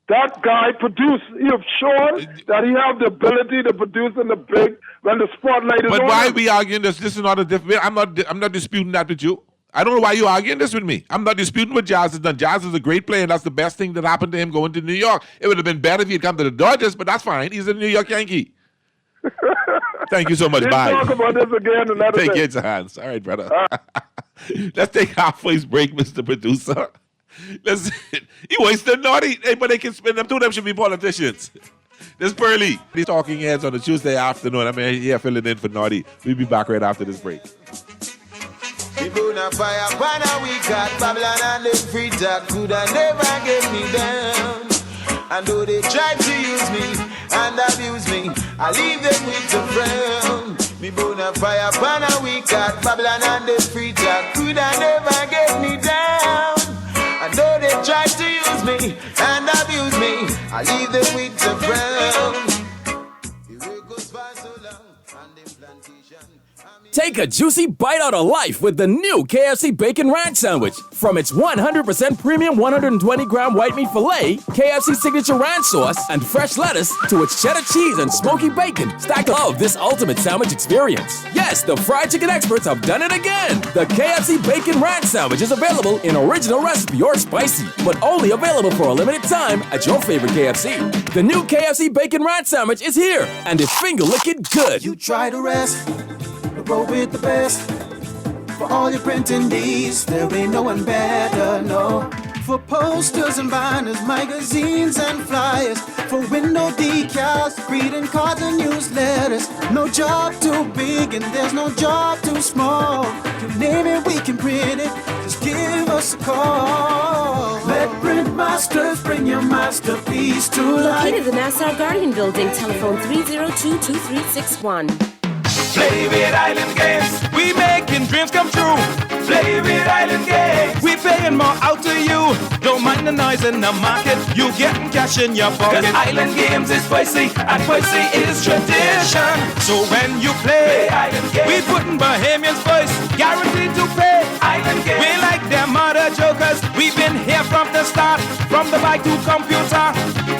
That guy produced. He have shown that he have the ability to produce in the big when the spotlight is on. But why are we arguing this? This is not a different. I'm not disputing that with you. I don't know why you're arguing this with me. I'm not disputing what Jazz has done. Jazz is a great player, and that's the best thing that happened to him going to New York. It would have been better if he had come to the Dodgers, but that's fine. He's a New York Yankee. Thank you so much. Bye. Talk about this again another day. Take your hands. All right, brother. Let's take halfway's break, Mr. Producer. He wasted naughty. Hey, but they can spend them. Two of them should be politicians. This Pearly. These talking heads on a Tuesday afternoon. I'm here filling in for Naughty. We'll be back right after this break. We got Babylon and the free talk could never get me down. And though they try to use me and abuse me, I leave them with the frown. Me bonafire banner we got Babylon and the free talk could never get me down. And though they try to use me and abuse me, I leave them with the frown. Take a juicy bite out of life with the new KFC Bacon Ranch Sandwich. From its 100% premium 120-gram white meat filet, KFC signature ranch sauce, and fresh lettuce, to its cheddar cheese and smoky bacon, stack of this ultimate sandwich experience. Yes, the fried chicken experts have done it again. The KFC Bacon Ranch Sandwich is available in original recipe or spicy, but only available for a limited time at your favorite KFC. The new KFC Bacon Ranch Sandwich is here, and it's finger-licking good. You try to rest, roll with the best. For all your printing needs, there ain't no one better, no. For posters and banners, magazines and flyers, for window decals, greeting cards and newsletters. No job too big and there's no job too small. You name it, we can print it, just give us a call. Let Print Masters bring your masterpiece to life. Located in the Nassau Guardian Building, telephone 302-2361. Play with Island Games. We making dreams come true. Play with Island Games. We paying more out to you. Don't mind the noise in the market. You getting cash in your pocket. 'Cause Island Games is spicy and spicy is tradition. So when you play Island Games, we putting Bahamians first. Guaranteed to pay Island Games. We like them other jokers. We've been here from the start. From the bike to computer.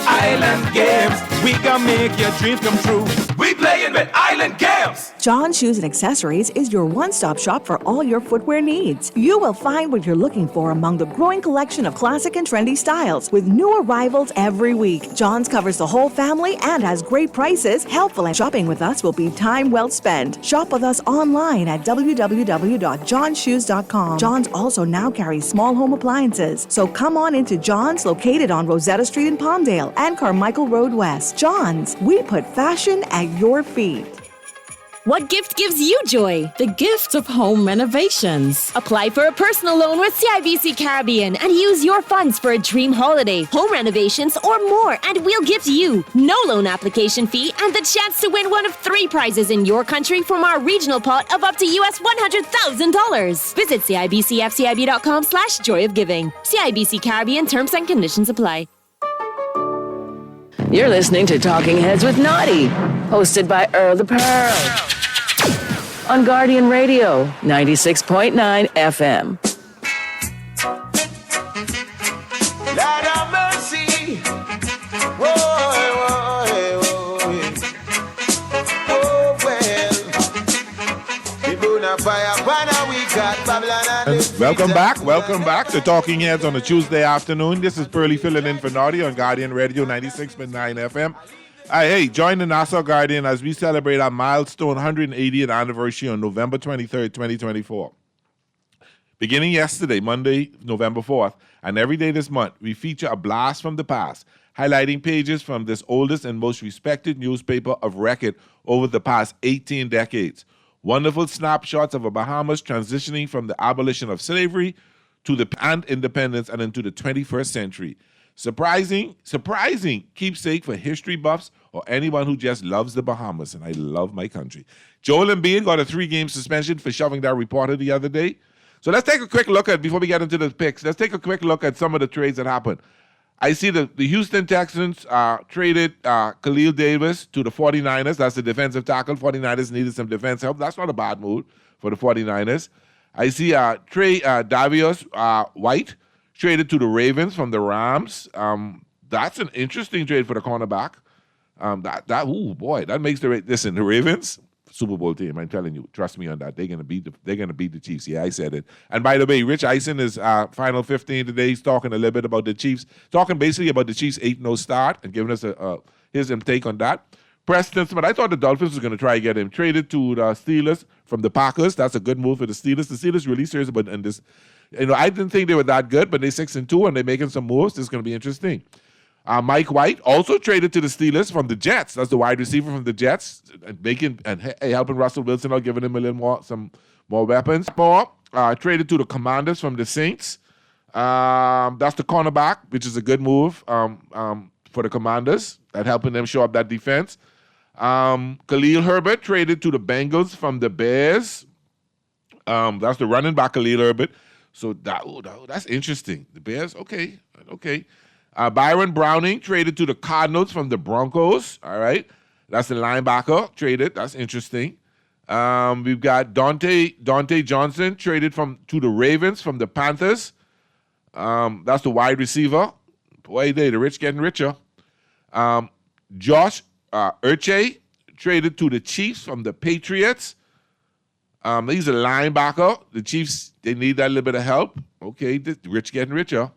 Island Games. We gonna make your dreams come true. We playing with Island Games. John Shoes and Accessories is your one-stop shop for all your footwear needs. You will find what you're looking for among the growing collection of classic and trendy styles with new arrivals every week. John's covers the whole family and has great prices, helpful, and shopping with us will be time well spent. Shop with us online at www.johnshoes.com. John's also now carries small home appliances, so come on into John's located on Rosetta Street in Palmdale and Carmichael Road West. John's, we put fashion at your feet. What gift gives you joy? The gift of home renovations. Apply for a personal loan with CIBC Caribbean and use your funds for a dream holiday, home renovations, or more, and we'll gift you no loan application fee and the chance to win one of 3 prizes in your country from our regional pot of up to US $100,000. Visit CIBCFCIB.com/joyofgiving. CIBC Caribbean terms and conditions apply. You're listening to Talking Heads with Naughty, hosted by Earl the Pearl. On Guardian Radio, 96.9 FM. Lord have mercy. Oh, well. People na fire, we got Babylon and Welcome back to Talking Heads on a Tuesday afternoon. This is Pearly filling in for Naughty on Guardian Radio 96.9 FM. Hey, join the Nassau Guardian as we celebrate our milestone 180th anniversary on November 23rd, 2024. Beginning yesterday, Monday, November 4th, and every day this month, we feature a blast from the past, highlighting pages from this oldest and most respected newspaper of record over the past 18 decades. Wonderful snapshots of a Bahamas transitioning from the abolition of slavery to the independence and into the 21st century. Surprising keepsake for history buffs or anyone who just loves the Bahamas, and I love my country. Joel Embiid got a 3-game suspension for shoving that reporter the other day. So let's take a quick look at, before we get into the picks, let's take a quick look at some of the trades that happened. I see the Houston Texans traded Khalil Davis to the 49ers. That's the defensive tackle. 49ers needed some defense help. That's not a bad move for the 49ers. I see Davius White traded to the Ravens from the Rams. That's an interesting trade for the cornerback. That makes the Ravens Super Bowl team. I'm telling you, trust me on that. They're gonna beat the Chiefs. Yeah, I said it. And by the way, Rich Eisen is final 15 today. He's talking a little bit about the Chiefs, talking basically about the Chiefs 8-0 start and giving us his take on that. Preston Smith, I thought the Dolphins was going to try to get him traded to the Steelers from the Packers. That's a good move for the Steelers. The Steelers really serious about in this. I didn't think they were that good, but they're 6-2 and they're making some moves. This is going to be interesting. Mike White also traded to the Steelers from the Jets. That's the wide receiver from the Jets, helping Russell Wilson out, giving him a little some more weapons. Traded to the Commanders from the Saints. That's the cornerback, which is a good move for the Commanders, that helping them show up that defense. Khalil Herbert traded to the Bengals from the Bears. That's the running back, Khalil Herbert. So that's interesting. The Bears, okay. Byron Browning traded to the Cardinals from the Broncos. All right. That's the linebacker traded. That's interesting. We've got Dante Johnson traded to the Ravens from the Panthers. That's the wide receiver. Boy, the rich getting richer. Josh Uche traded to the Chiefs from the Patriots. He's a linebacker. The Chiefs, they need that little bit of help. Okay, the rich getting richer.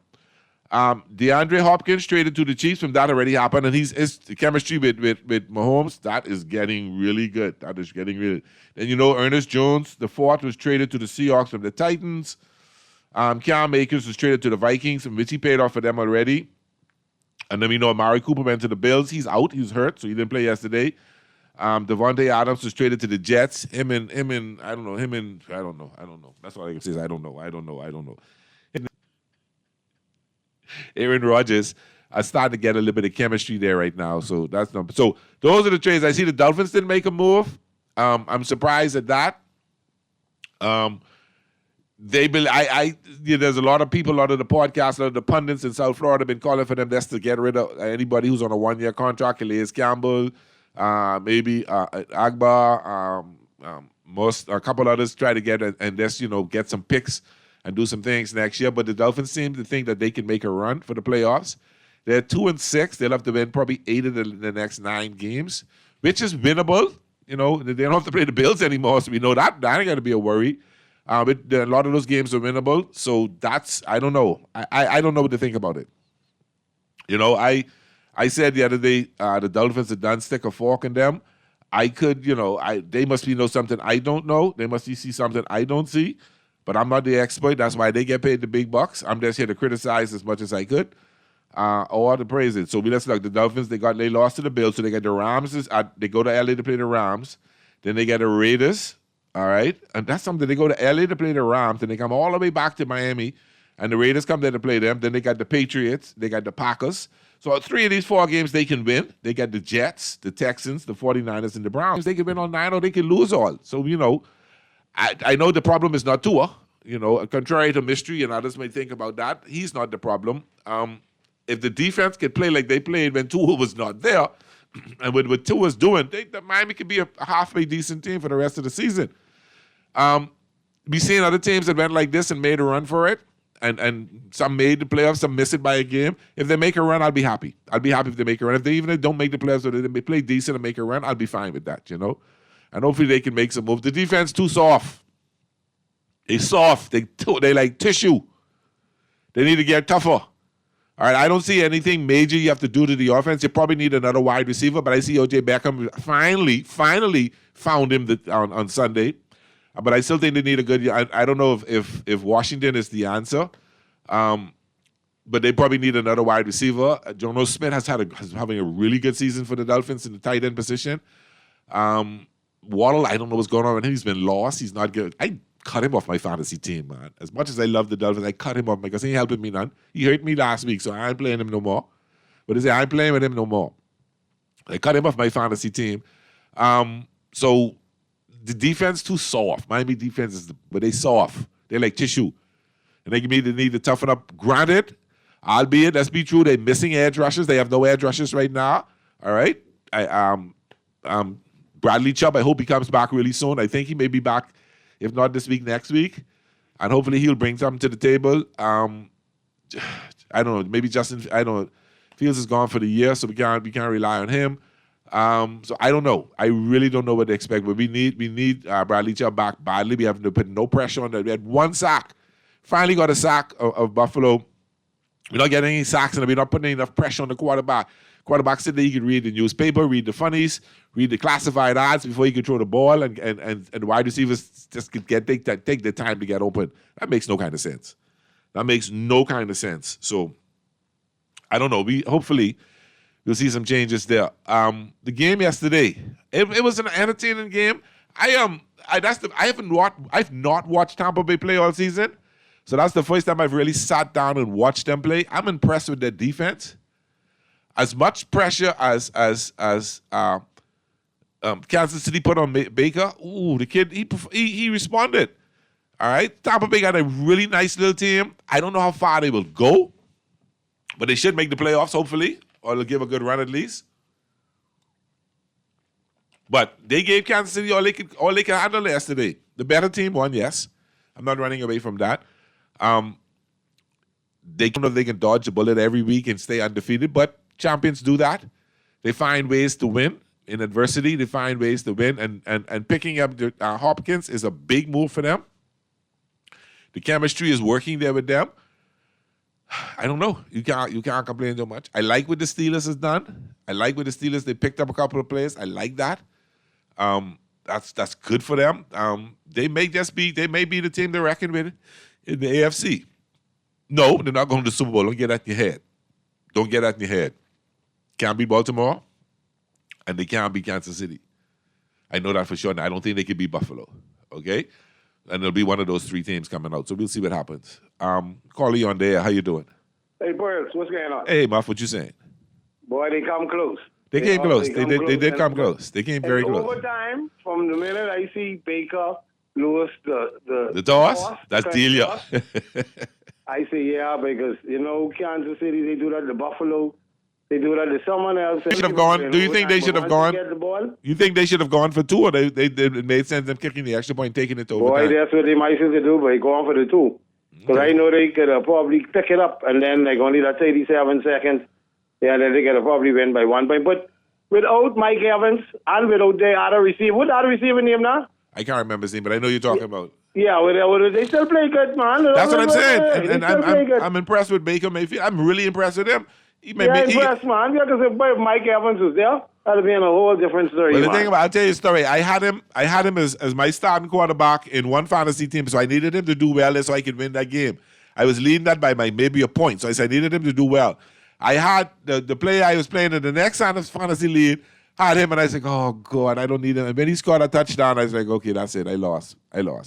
DeAndre Hopkins traded to the Chiefs from that already happened, and his chemistry with Mahomes, that is getting really good. That is getting really. Then Ernest Jones, the fourth, was traded to the Seahawks from the Titans. Cam Akers was traded to the Vikings, which he paid off for them already. And then Amari Cooper went to the Bills. He's out. He was hurt, so he didn't play yesterday. Devontae Adams was traded to the Jets. I don't know. That's all I can say is I don't know. Aaron Rodgers starting to get a little bit of chemistry there right now. So those are the trades. I see the Dolphins didn't make a move. I'm surprised at that. There's a lot of people, a lot of the podcasts, a lot of the pundits in South Florida have been calling for them just to get rid of anybody who's on a 1-year contract. Calais Campbell, maybe Agba, a couple others try to get and just get some picks and do some things next year. But the Dolphins seem to think that they can make a run for the playoffs. They're 2-6. They'll have to win probably 8 of the next 9 games, which is winnable. They don't have to play the Bills anymore, so we know that ain't going to be a worry. But a lot of those games are winnable, so I don't know. I don't know what to think about it. I said the other day the Dolphins had done stick a fork in them. They must know something I don't know. They must see something I don't see. But I'm not the expert. That's why they get paid the big bucks. I'm just here to criticize as much as I could or to praise it. So let's look. The Dolphins, they lost to the Bills, so they got the Rams. They go to LA to play the Rams. Then they get the Raiders. All right, and that's something. They go to LA to play the Rams, and they come all the way back to Miami, and the Raiders come there to play them. Then they got the Patriots, they got the Packers. So 3 of these 4 games they can win. They got the Jets, the Texans, the 49ers, and the Browns. They can win all 9 or they can lose all. So, I know the problem is not Tua. Contrary to Mystery and others may think about that, he's not the problem. If the defense can play like they played when Tua was not there, and with what Tua's doing, Miami could be a halfway decent team for the rest of the season. We seen other teams that went like this and made a run for it, and some made the playoffs, some missed it by a game. If they make a run, I'll be happy. I'll be happy if they make a run. If they don't make the playoffs or they play decent and make a run, I'll be fine with that, And hopefully they can make some moves. The defense too soft. They soft. They like tissue. They need to get tougher. All right, I don't see anything major you have to do to the offense. You probably need another wide receiver, but I see O.J. Beckham finally found him on Sunday. But I still think they need a good. I don't know if Washington is the answer, but they probably need another wide receiver. Jono Smith is having a really good season for the Dolphins in the tight end position. Waddle, I don't know what's going on with him. He's been lost. He's not good. I cut him off my fantasy team, man. As much as I love the Dolphins, I cut him off because he ain't helping me none. He hurt me last week, so I ain't playing him no more. But I ain't playing with him no more. I cut him off my fantasy team. So the defense too soft. Miami defense but they soft. They're like tissue. And they need to toughen up. Granted, albeit, let's be true, they're missing edge rushers. They have no edge rushers right now. All right? Bradley Chubb, I hope he comes back really soon. I think he may be back, if not this week, next week. And hopefully he'll bring something to the table. I don't know. Maybe Fields is gone for the year, so we can't rely on him. So I don't know. I really don't know what to expect. But we need Bradley Chubb back badly. We have to put no pressure on that. We had 1 sack. Finally got a sack of Buffalo. We're not getting any sacks, and we're not putting enough pressure on the quarterback. Quarterback said that he could read the newspaper, read the funnies, read the classified ads before he could throw the ball, and wide receivers just could take the time to get open. That makes no kind of sense. So I don't know. Hopefully we'll see some changes there. The game yesterday, it was an entertaining game. I've not watched Tampa Bay play all season, so that's the first time I've really sat down and watched them play. I'm impressed with their defense. As much pressure as Kansas City put on Baker, the kid he responded. All right, Tampa Bay got a really nice little team. I don't know how far they will go, but they should make the playoffs hopefully, or they'll give a good run at least. But they gave Kansas City all they could handle yesterday. The better team won, yes. I'm not running away from that. They don't know if they can dodge a bullet every week and stay undefeated, but champions do that. They find ways to win in adversity. They find ways to win, and picking up Hopkins is a big move for them. The chemistry is working there with them. I don't know. You can't complain too much. I like what the Steelers has done. They picked up a couple of players. I like that. That's good for them. They may be the team to reckon with in the AFC. No, they're not going to the Super Bowl. Don't get that in your head. Can't beat Baltimore, and they can't beat Kansas City. I know that for sure. And I don't think they can beat Buffalo. Okay? And it'll be one of those 3 teams coming out. So we'll see what happens. Carly on there. How you doing? Hey, Boris, what's going on? Hey, Muff, what you saying? Boy, they come close. They came close. They did come close. They came very close. Overtime, from the minute I see Baker lose the toss, that's Delia. I say, yeah, because, Kansas City, they do that to Buffalo. They do that to someone else. They should have gone. Do you think they should have gone? You think they should have gone for 2, or it made sense them kicking the extra point, taking it to overtime? Boy, that's what they might have to do, but go on for the 2. Because I know they could probably pick it up, and then only that 87 seconds, then they could have probably win by 1 point. But without Mike Evans and without the other receiver, what other receiver name now? I can't remember his name, but I know you're talking about. Yeah, they still play good, man. That's what I'm saying. And I'm impressed with Baker Mayfield. I'm really impressed with him. Impressed, man. Because if Mike Evans was there, that would be a whole different story. Well, the thing about, I'll tell you a story. I had him as my starting quarterback in one fantasy team, so I needed him to do well so I could win that game. I was leading that by maybe a point, so I said I needed him to do well. I had the player I was playing in the next fantasy league, had him, and I was like, oh, God, I don't need him. And when he scored a touchdown, I was like, okay, that's it. I lost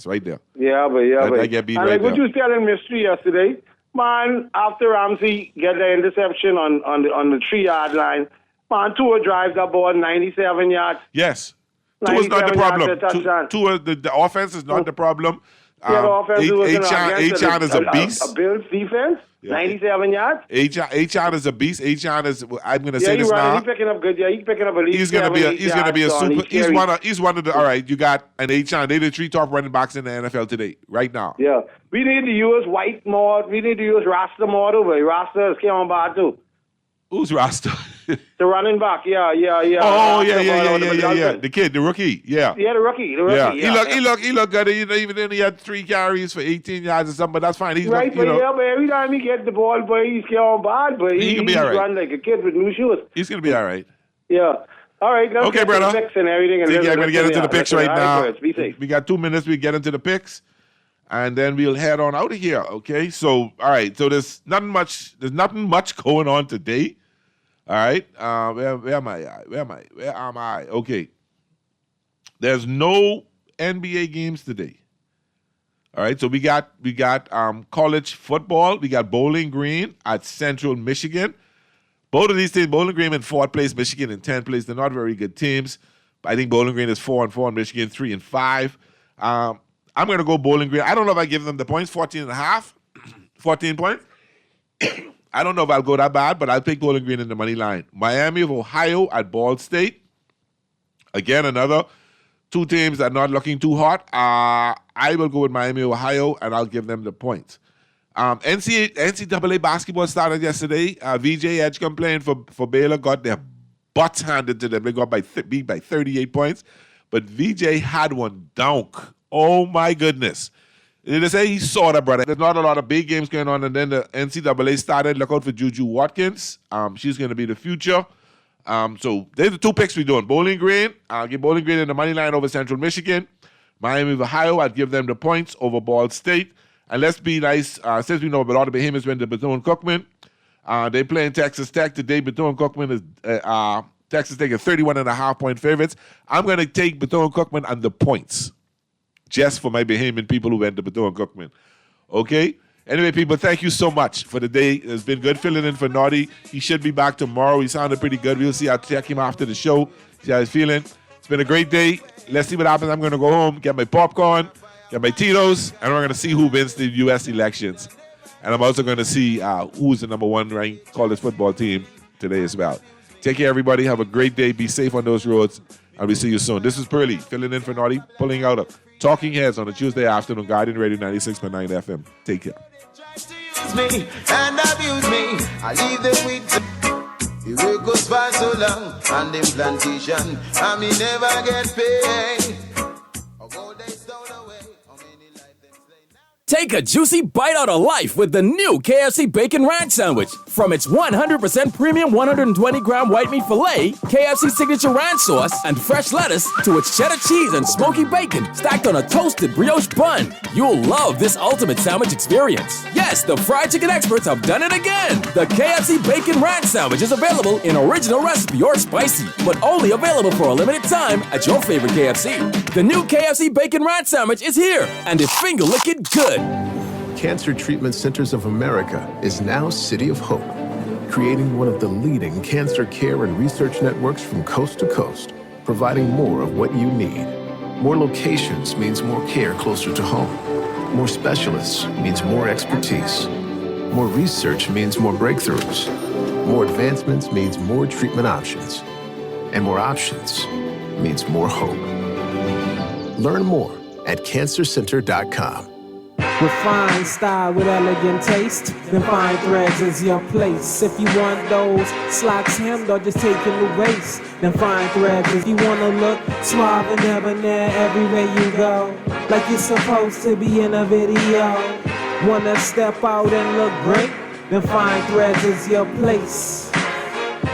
right there. Yeah, but I get beat and right what there. you was telling Mystery yesterday, man, after Ramsey get the interception on the 3-yard line, man, Tua drives that ball 97 yards. Yes. Tua's not the problem. Tua, the offense is not the problem. The offense Achane is a beast. A Bills defense, 97 yards. Achane is a beast. Achane is, I'm going to say this now. He's picking up good. Yeah, he's picking up at least He's going to be a super. He's one of the. All right, you got an Achane. They're the 3 top running backs in the NFL today, right now. Yeah, we need to use White more. We need to use Rasta more too. But Rasta is coming back too. Who's Rasta? The running back, yeah. Oh, yeah. The kid, the rookie, yeah. Yeah, the rookie. Yeah. He looked good. Even then he had 3 carries for 18 yards or something, but that's fine. He's right, but every time he gets the ball, boy, he's going bad, but he can be all right. Run like a kid with new shoes. He's going to be all right. Yeah. All right, let's get brother. to the picks and everything. And I'm going to get into the picks right now. Be safe. We got 2 minutes. We get into the picks, and then we'll head on out of here, okay? So, all right. So there's nothing much going on today. All right, where am I? Okay, there's no NBA games today. All right, so we got college football. We got Bowling Green at Central Michigan. Both of these teams, Bowling Green in 4th place, Michigan in 10th place. They're not very good teams. I think Bowling Green is 4-4, and Michigan 3-5. I'm going to go Bowling Green. I don't know if I give them the points, 14.5, 14 points. I don't know if I'll go that bad, but I'll pick Bowling Green in the money line. Miami of Ohio at Ball State. Again, another 2 teams that are not looking too hot. I will go with Miami of Ohio, and I'll give them the points. NCAA basketball started yesterday. VJ Edgecombe playing for Baylor got their butts handed to them. They got beat by 38 points. But VJ had one dunk. Oh, my goodness. They say he saw that, brother. There's not a lot of big games going on, and then the NCAA started. Look out for Juju Watkins. She's going to be the future. So there's the 2 picks we're doing. Bowling Green. I'll give Bowling Green in the money line over Central Michigan. Miami of Ohio, I'd give them the points over Ball State. And let's be nice, since we know about all the Behemoths went to Bethune-Cookman. They're playing Texas Tech today. Bethune-Cookman is Texas Tech is 31.5-point favorites. I'm going to take Bethune-Cookman and the points. Just for my Bahamian people who went to Bethune-Cookman. Okay? Anyway, people, thank you so much for the day. It's been good filling in for Naughty. He should be back tomorrow. He sounded pretty good. We'll see. I'll check him after the show, see how he's feeling. It's been a great day. Let's see what happens. I'm going to go home, get my popcorn, get my Tito's, and we're going to see who wins the U.S. elections. And I'm also going to see who's the number 1 ranked college football team today as well. Take care, everybody. Have a great day. Be safe on those roads, and we'll see you soon. This is Pearly, filling in for Naughty, pulling out of Talking Heads on a Tuesday afternoon, Guardian Radio 96.9 FM. Take care. Use me and abuse me. I leave them with the work goes by so long on them plantation. I may never get paid. Take a juicy bite out of life with the new KFC Bacon Ranch Sandwich. From its 100% premium 120-gram white meat filet, KFC signature ranch sauce, and fresh lettuce, to its cheddar cheese and smoky bacon stacked on a toasted brioche bun. You'll love this ultimate sandwich experience. Yes, the fried chicken experts have done it again. The KFC Bacon Ranch Sandwich is available in original recipe or spicy, but only available for a limited time at your favorite KFC. The new KFC Bacon Ranch Sandwich is here, and it's finger-licking good. Cancer Treatment Centers of America is now City of Hope. creating one of the leading cancer care and research networks from coast to coast, providing more of what you need. More locations means more care closer to home. More specialists means more expertise. More research means more breakthroughs. More advancements means more treatment options. And more options means more hope. Learn more at cancercenter.com. Refined style with elegant taste, then Fine Threads is your place. If you want those slacks hemmed or just taking the waist, then Fine Threads. If you wanna look suave and debonair everywhere you go, like you're supposed to be in a video. Wanna step out and look great, then Fine Threads is your place.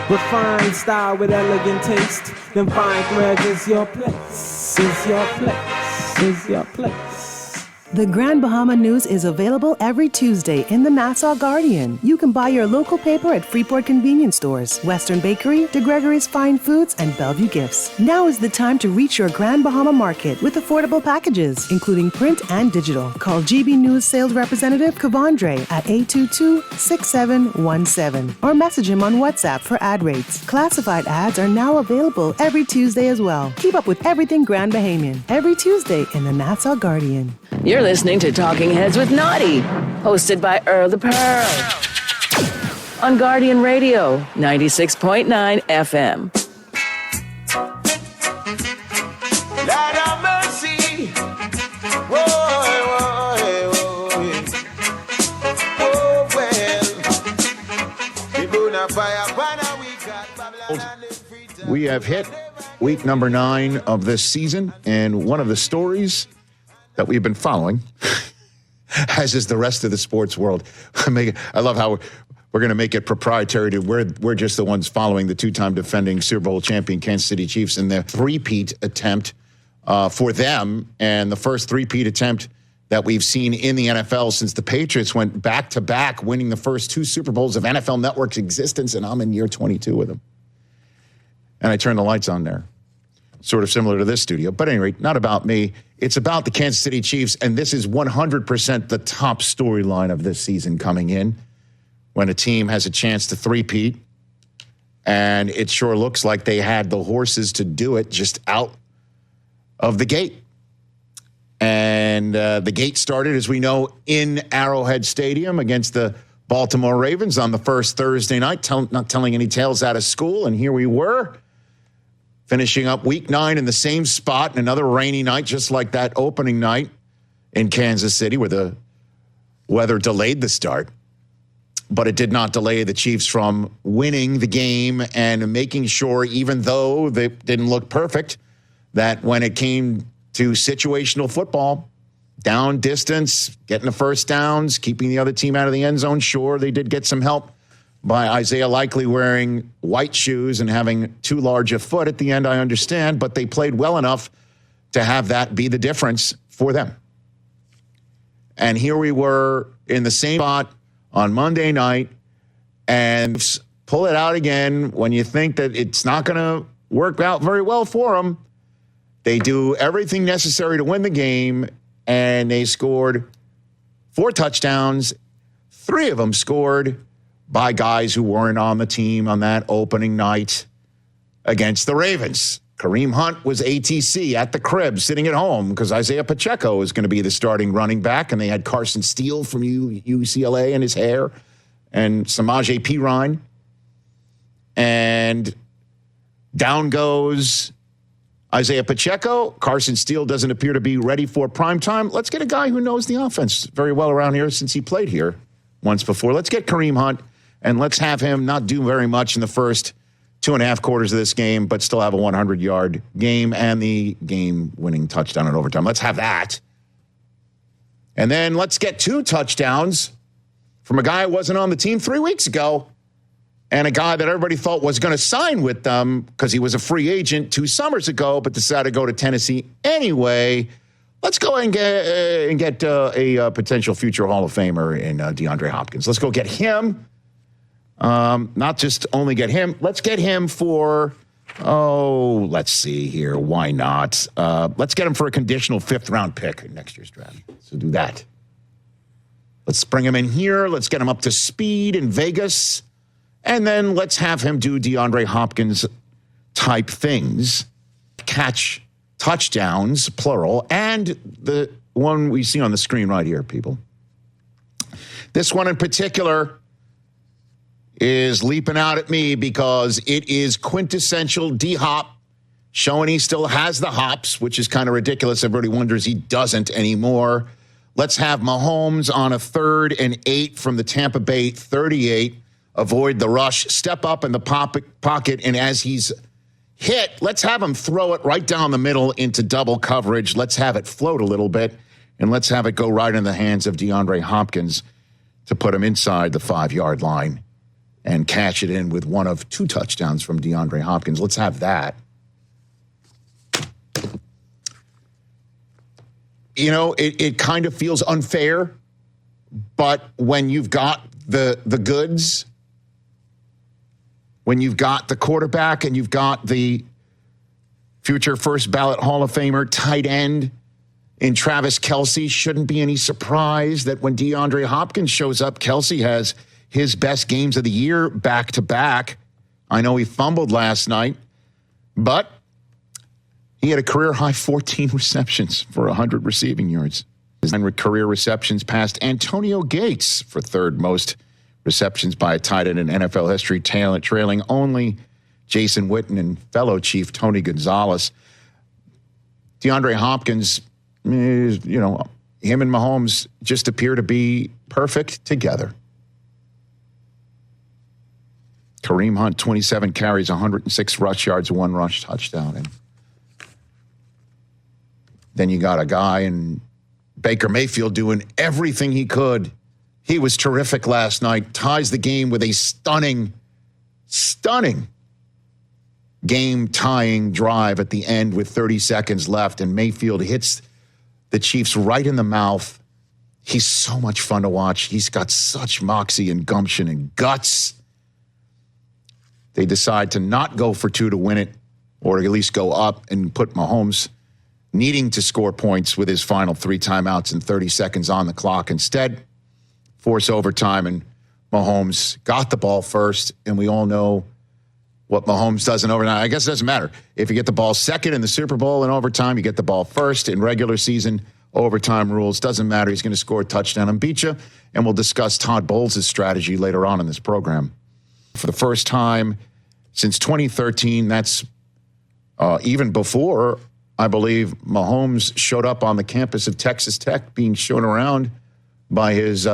Refined style with elegant taste, then Fine Threads is your place. Is your place. Is your place. The Grand Bahama News is available every Tuesday in the Nassau Guardian. You can buy your local paper at Freeport Convenience Stores, Western Bakery, DeGregory's Fine Foods, and Bellevue Gifts. Now is the time to reach your Grand Bahama Market with affordable packages, including print and digital. Call GB News sales representative Kavandre at 822-6717 or message him on WhatsApp for ad rates. Classified ads are now available every Tuesday as well. Keep up with everything Grand Bahamian every Tuesday in the Nassau Guardian. You're listening to Talking Heads with Naughty, hosted by Earl the Pearl. On Guardian Radio, 96.9 FM. Lord have mercy. Oh, well. We have hit week number 9 of this season, and one of the stories that we've been following, as is the rest of the sports world. I love how we're going to make it proprietary to we're just the ones following the two-time defending Super Bowl champion Kansas City Chiefs in their three-peat attempt for them, and the first three-peat attempt that we've seen in the NFL since the Patriots went back-to-back, winning the first 2 Super Bowls of NFL Network's existence, and I'm in year 22 with them. And I turned the lights on there. Sort of similar to this studio. But anyway, not about me. It's about the Kansas City Chiefs, and this is 100% the top storyline of this season coming in when a team has a chance to three-peat, and it sure looks like they had the horses to do it just out of the gate. And the gate started, as we know, in Arrowhead Stadium against the Baltimore Ravens on the first Thursday night, not telling any tales out of school, and here we were, finishing up week 9 in the same spot, and another rainy night, just like that opening night in Kansas City, where the weather delayed the start. But it did not delay the Chiefs from winning the game and making sure, even though they didn't look perfect, that when it came to situational football, down distance, getting the first downs, keeping the other team out of the end zone, sure, they did get some help by Isaiah Likely wearing white shoes and having too large a foot at the end, I understand, but they played well enough to have that be the difference for them. And here we were in the same spot on Monday night, and pull it out again when you think that it's not going to work out very well for them. They do everything necessary to win the game, and they scored 4 touchdowns. 3 of them scored by guys who weren't on the team on that opening night against the Ravens. Kareem Hunt was ATC at the crib, sitting at home, because Isaiah Pacheco is going to be the starting running back, and they had Carson Steele from UCLA in his hair, and Samaje Perine. And down goes Isaiah Pacheco. Carson Steele doesn't appear to be ready for prime time. Let's get a guy who knows the offense very well around here since he played here once before. Let's get Kareem Hunt, and let's have him not do very much in the first 2.5 quarters of this game, but still have a 100-yard game and the game-winning touchdown in overtime. Let's have that. And then let's get 2 touchdowns from a guy who wasn't on the team 3 weeks ago, and a guy that everybody thought was going to sign with them because he was a free agent 2 summers ago, but decided to go to Tennessee anyway. Let's go and get a potential future Hall of Famer in DeAndre Hopkins. Let's go get him. Not just only get him. Let's get him for, let's see here. Why not? Let's get him for a conditional 5th-round pick in next year's draft. So do that. Let's bring him in here. Let's get him up to speed in Vegas. And then let's have him do DeAndre Hopkins type things, catch touchdowns, plural, and the one we see on the screen right here, people. This one in particular is leaping out at me because it is quintessential D-Hop, showing he still has the hops, which is kind of ridiculous. Everybody wonders he doesn't anymore. Let's have Mahomes on a 3rd and 8 from the Tampa Bay 38. Avoid the rush, step up in the pocket, and as he's hit, let's have him throw it right down the middle into double coverage. Let's have it float a little bit, and let's have it go right in the hands of DeAndre Hopkins to put him inside the 5-yard line and catch it in with one of 2 touchdowns from DeAndre Hopkins. Let's have that. You know, it kind of feels unfair, but when you've got the goods, when you've got the quarterback and you've got the future first ballot Hall of Famer tight end in Travis Kelce, shouldn't be any surprise that when DeAndre Hopkins shows up, Kelce has his best games of the year back to back. I know he fumbled last night, but he had a career-high 14 receptions for 100 receiving yards. His 9 career receptions passed Antonio Gates for 3rd most receptions by a tight end in NFL history, trailing only Jason Witten and fellow Chief Tony Gonzalez. DeAndre Hopkins, him and Mahomes just appear to be perfect together. Kareem Hunt, 27 carries, 106 rush yards, 1 rush touchdown. And then you got a guy in Baker Mayfield doing everything he could. He was terrific last night, ties the game with a stunning game-tying drive at the end with 30 seconds left, and Mayfield hits the Chiefs right in the mouth. He's so much fun to watch. He's got such moxie and gumption and guts. They decide to not go for 2 to win it, or at least go up and put Mahomes needing to score points with his final 3 timeouts and 30 seconds on the clock. Instead, force overtime, and Mahomes got the ball first, and we all know what Mahomes does in overtime. I guess it doesn't matter. If you get the ball second in the Super Bowl in overtime, you get the ball first in regular season. Overtime rules, doesn't matter. He's going to score a touchdown and beat you, and we'll discuss Todd Bowles' strategy later on in this program. For the first time since 2013, that's even before, I believe, Mahomes showed up on the campus of Texas Tech, being shown around by his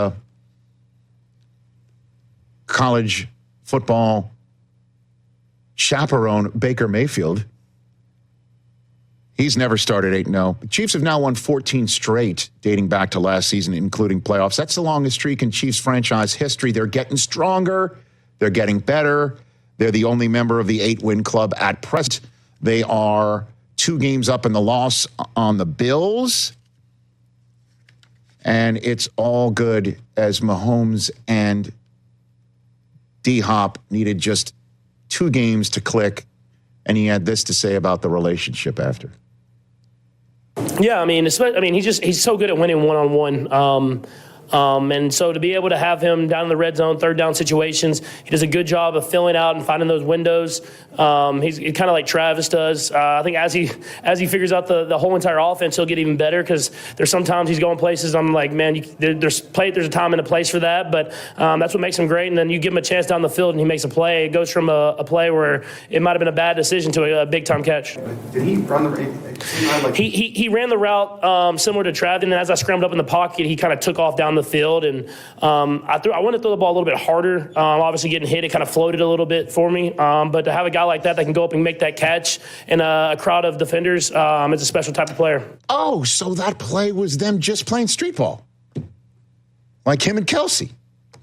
college football chaperone, Baker Mayfield. He's never started 8-0. The Chiefs have now won 14 straight, dating back to last season, including playoffs. That's the longest streak in Chiefs franchise history. They're getting stronger. They're getting better. They're the only member of the 8-win club at present. They are 2 games up in the loss on the Bills. And it's all good as Mahomes and D-Hop needed just 2 games to click. And he had this to say about the relationship after. Yeah, he's so good at winning one-on-one. And so to be able to have him down in the red zone, 3rd down situations, he does a good job of filling out and finding those windows. He's kind of like Travis does. I think as he figures out the whole entire offense, he'll get even better, because there's sometimes he's going places I'm like, man, there's a time and a place for that, but that's what makes him great. And then you give him a chance down the field and he makes a play. It goes from a play where it might have been a bad decision to a big-time catch. Did he run the route? He ran the route similar to Travis, and as I scrambled up in the pocket, he kind of took off down the field, and I wanted to throw the ball a little bit harder. Obviously getting hit, it kind of floated a little bit for me, but to have a guy like that can go up and make that catch in a crowd of defenders, is a special type of player. Oh, so that play was them just playing street ball, like him and Kelce.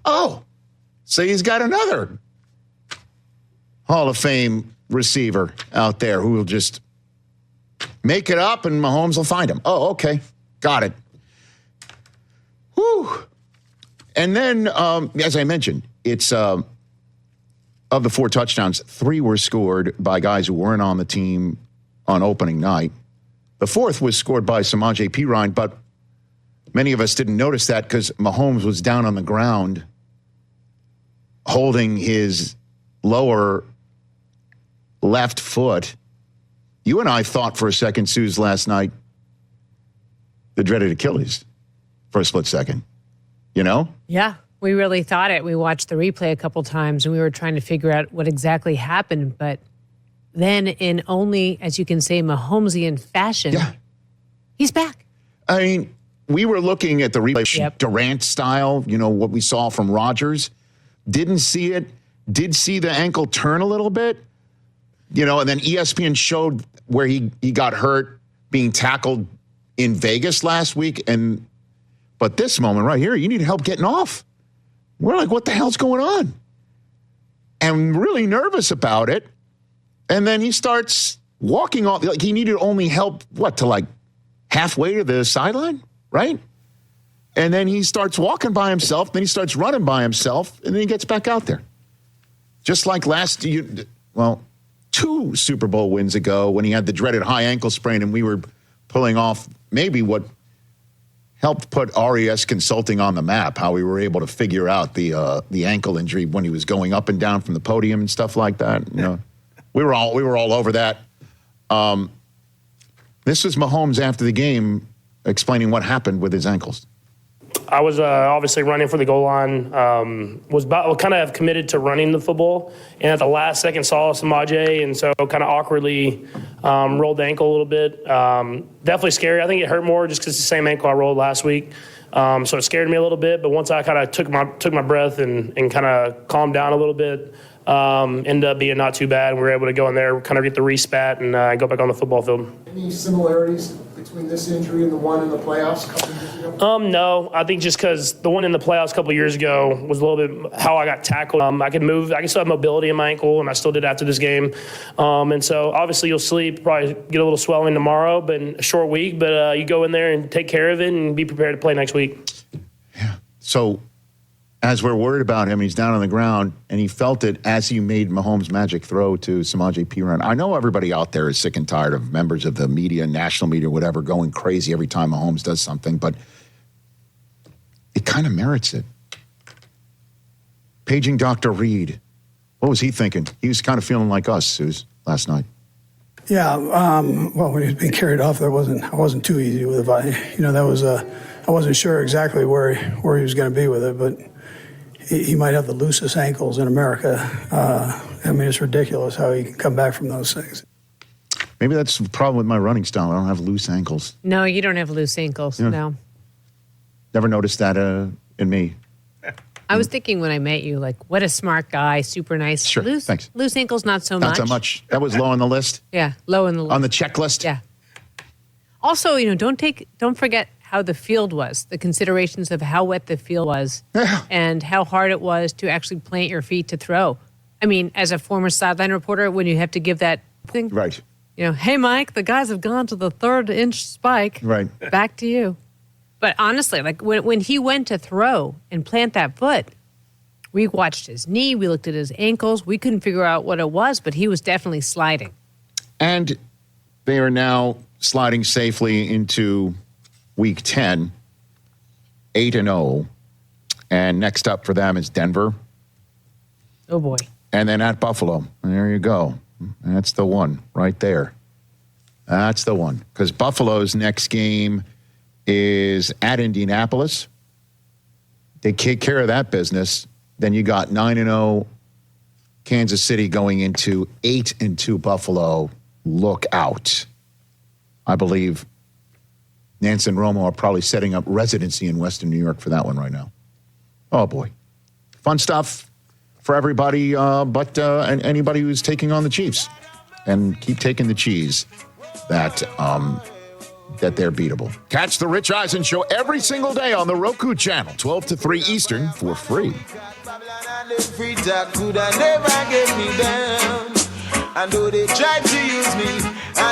Oh, so he's got another Hall of Fame receiver out there who will just make it up and Mahomes will find him. Oh, okay. Got it. Whew. And then, as I mentioned, it's of the 4 touchdowns, 3 were scored by guys who weren't on the team on opening night. The 4th was scored by Samaje Perine, but many of us didn't notice that because Mahomes was down on the ground holding his lower left foot. You and I thought for a second, Suze, last night, the dreaded Achilles for a split second. You know? Yeah, we really thought it. We watched the replay a couple times and we were trying to figure out what exactly happened. But then in only, as you can say, Mahomesian fashion, he's back. I mean, we were looking at the replay, Durant style, you know, what we saw from Rodgers. Didn't see it. Did see the ankle turn a little bit. You know, and then ESPN showed where he got hurt being tackled in Vegas last week. But this moment right here, you need help getting off. We're like, what the hell's going on? And really nervous about it. And then he starts walking off. Like he needed only help, to like halfway to the sideline, right? And then he starts walking by himself. Then he starts running by himself. And then he gets back out there. Just like 2 Super Bowl wins ago when he had the dreaded high ankle sprain and we were pulling off maybe what helped put RES Consulting on the map, how we were able to figure out the ankle injury when he was going up and down from the podium and stuff like that. You know, we were all over that. This was Mahomes after the game explaining what happened with his ankles. I was obviously running for the goal line, was kind of committed to running the football, and at the last second saw Samaje, and so kind of awkwardly rolled the ankle a little bit. Definitely scary. I think it hurt more just because it's the same ankle I rolled last week. So it scared me a little bit, but once I kind of took my breath and kind of calmed down a little bit, ended up being not too bad. We were able to go in there, kind of get the respat, and go back on the football field. Any similarities between this injury and the one in the playoffs a couple years ago? No. I think just because the one in the playoffs a couple of years ago was a little bit how I got tackled. I could move. I can still have mobility in my ankle, and I still did after this game. And so obviously you'll sleep, probably get a little swelling tomorrow, but a short week. But you go in there and take care of it and be prepared to play next week. Yeah. So as we're worried about him, he's down on the ground, and he felt it as he made Mahomes' magic throw to Samaje Perine. I know everybody out there is sick and tired of members of the media, national media, whatever, going crazy every time Mahomes does something, but it kind of merits it. Paging Dr. Reed. What was he thinking? He was kind of feeling like us, Suze, last night. Yeah, well, when he was being carried off, I wasn't too easy with it. That was I wasn't sure exactly where he was going to be with it, but he might have the loosest ankles in America. I mean, it's ridiculous how he can come back from those things. Maybe that's the problem with my running style. I don't have loose ankles. No, you don't have loose ankles. Yeah. No. Never noticed that in me. I was thinking when I met you, like, what a smart guy, super nice. Sure, thanks. Loose ankles, not so Not much. so much. That was low on the list? Yeah, low on the list. On the checklist? Yeah. Also, don't forget how the field was, the considerations of how wet the field was and how hard it was to actually plant your feet to throw. I mean, as a former sideline reporter, when you have to give that thing. Right. Hey, Mike, the guys have gone to the 3rd-inch spike. Right. Back to you. But honestly, like when he went to throw and plant that foot, we watched his knee, we looked at his ankles. We couldn't figure out what it was, but he was definitely sliding. And they are now sliding safely into Week 10, 8-0. And next up for them is Denver. Oh, boy. And then at Buffalo. And there you go. That's the one right there. That's the one. Because Buffalo's next game is at Indianapolis. They take care of that business. Then you got 9-0 Kansas City going into 8-2 Buffalo. Look out. I believe Nance and Romo are probably setting up residency in Western New York for that one right now. Oh, boy. Fun stuff for everybody, but anybody who's taking on the Chiefs. And keep taking the cheese that they're beatable. Catch the Rich Eisen Show every single day on the Roku channel, 12 to 3 Eastern, for free. Free talk could never get me down. And though they tried to use me,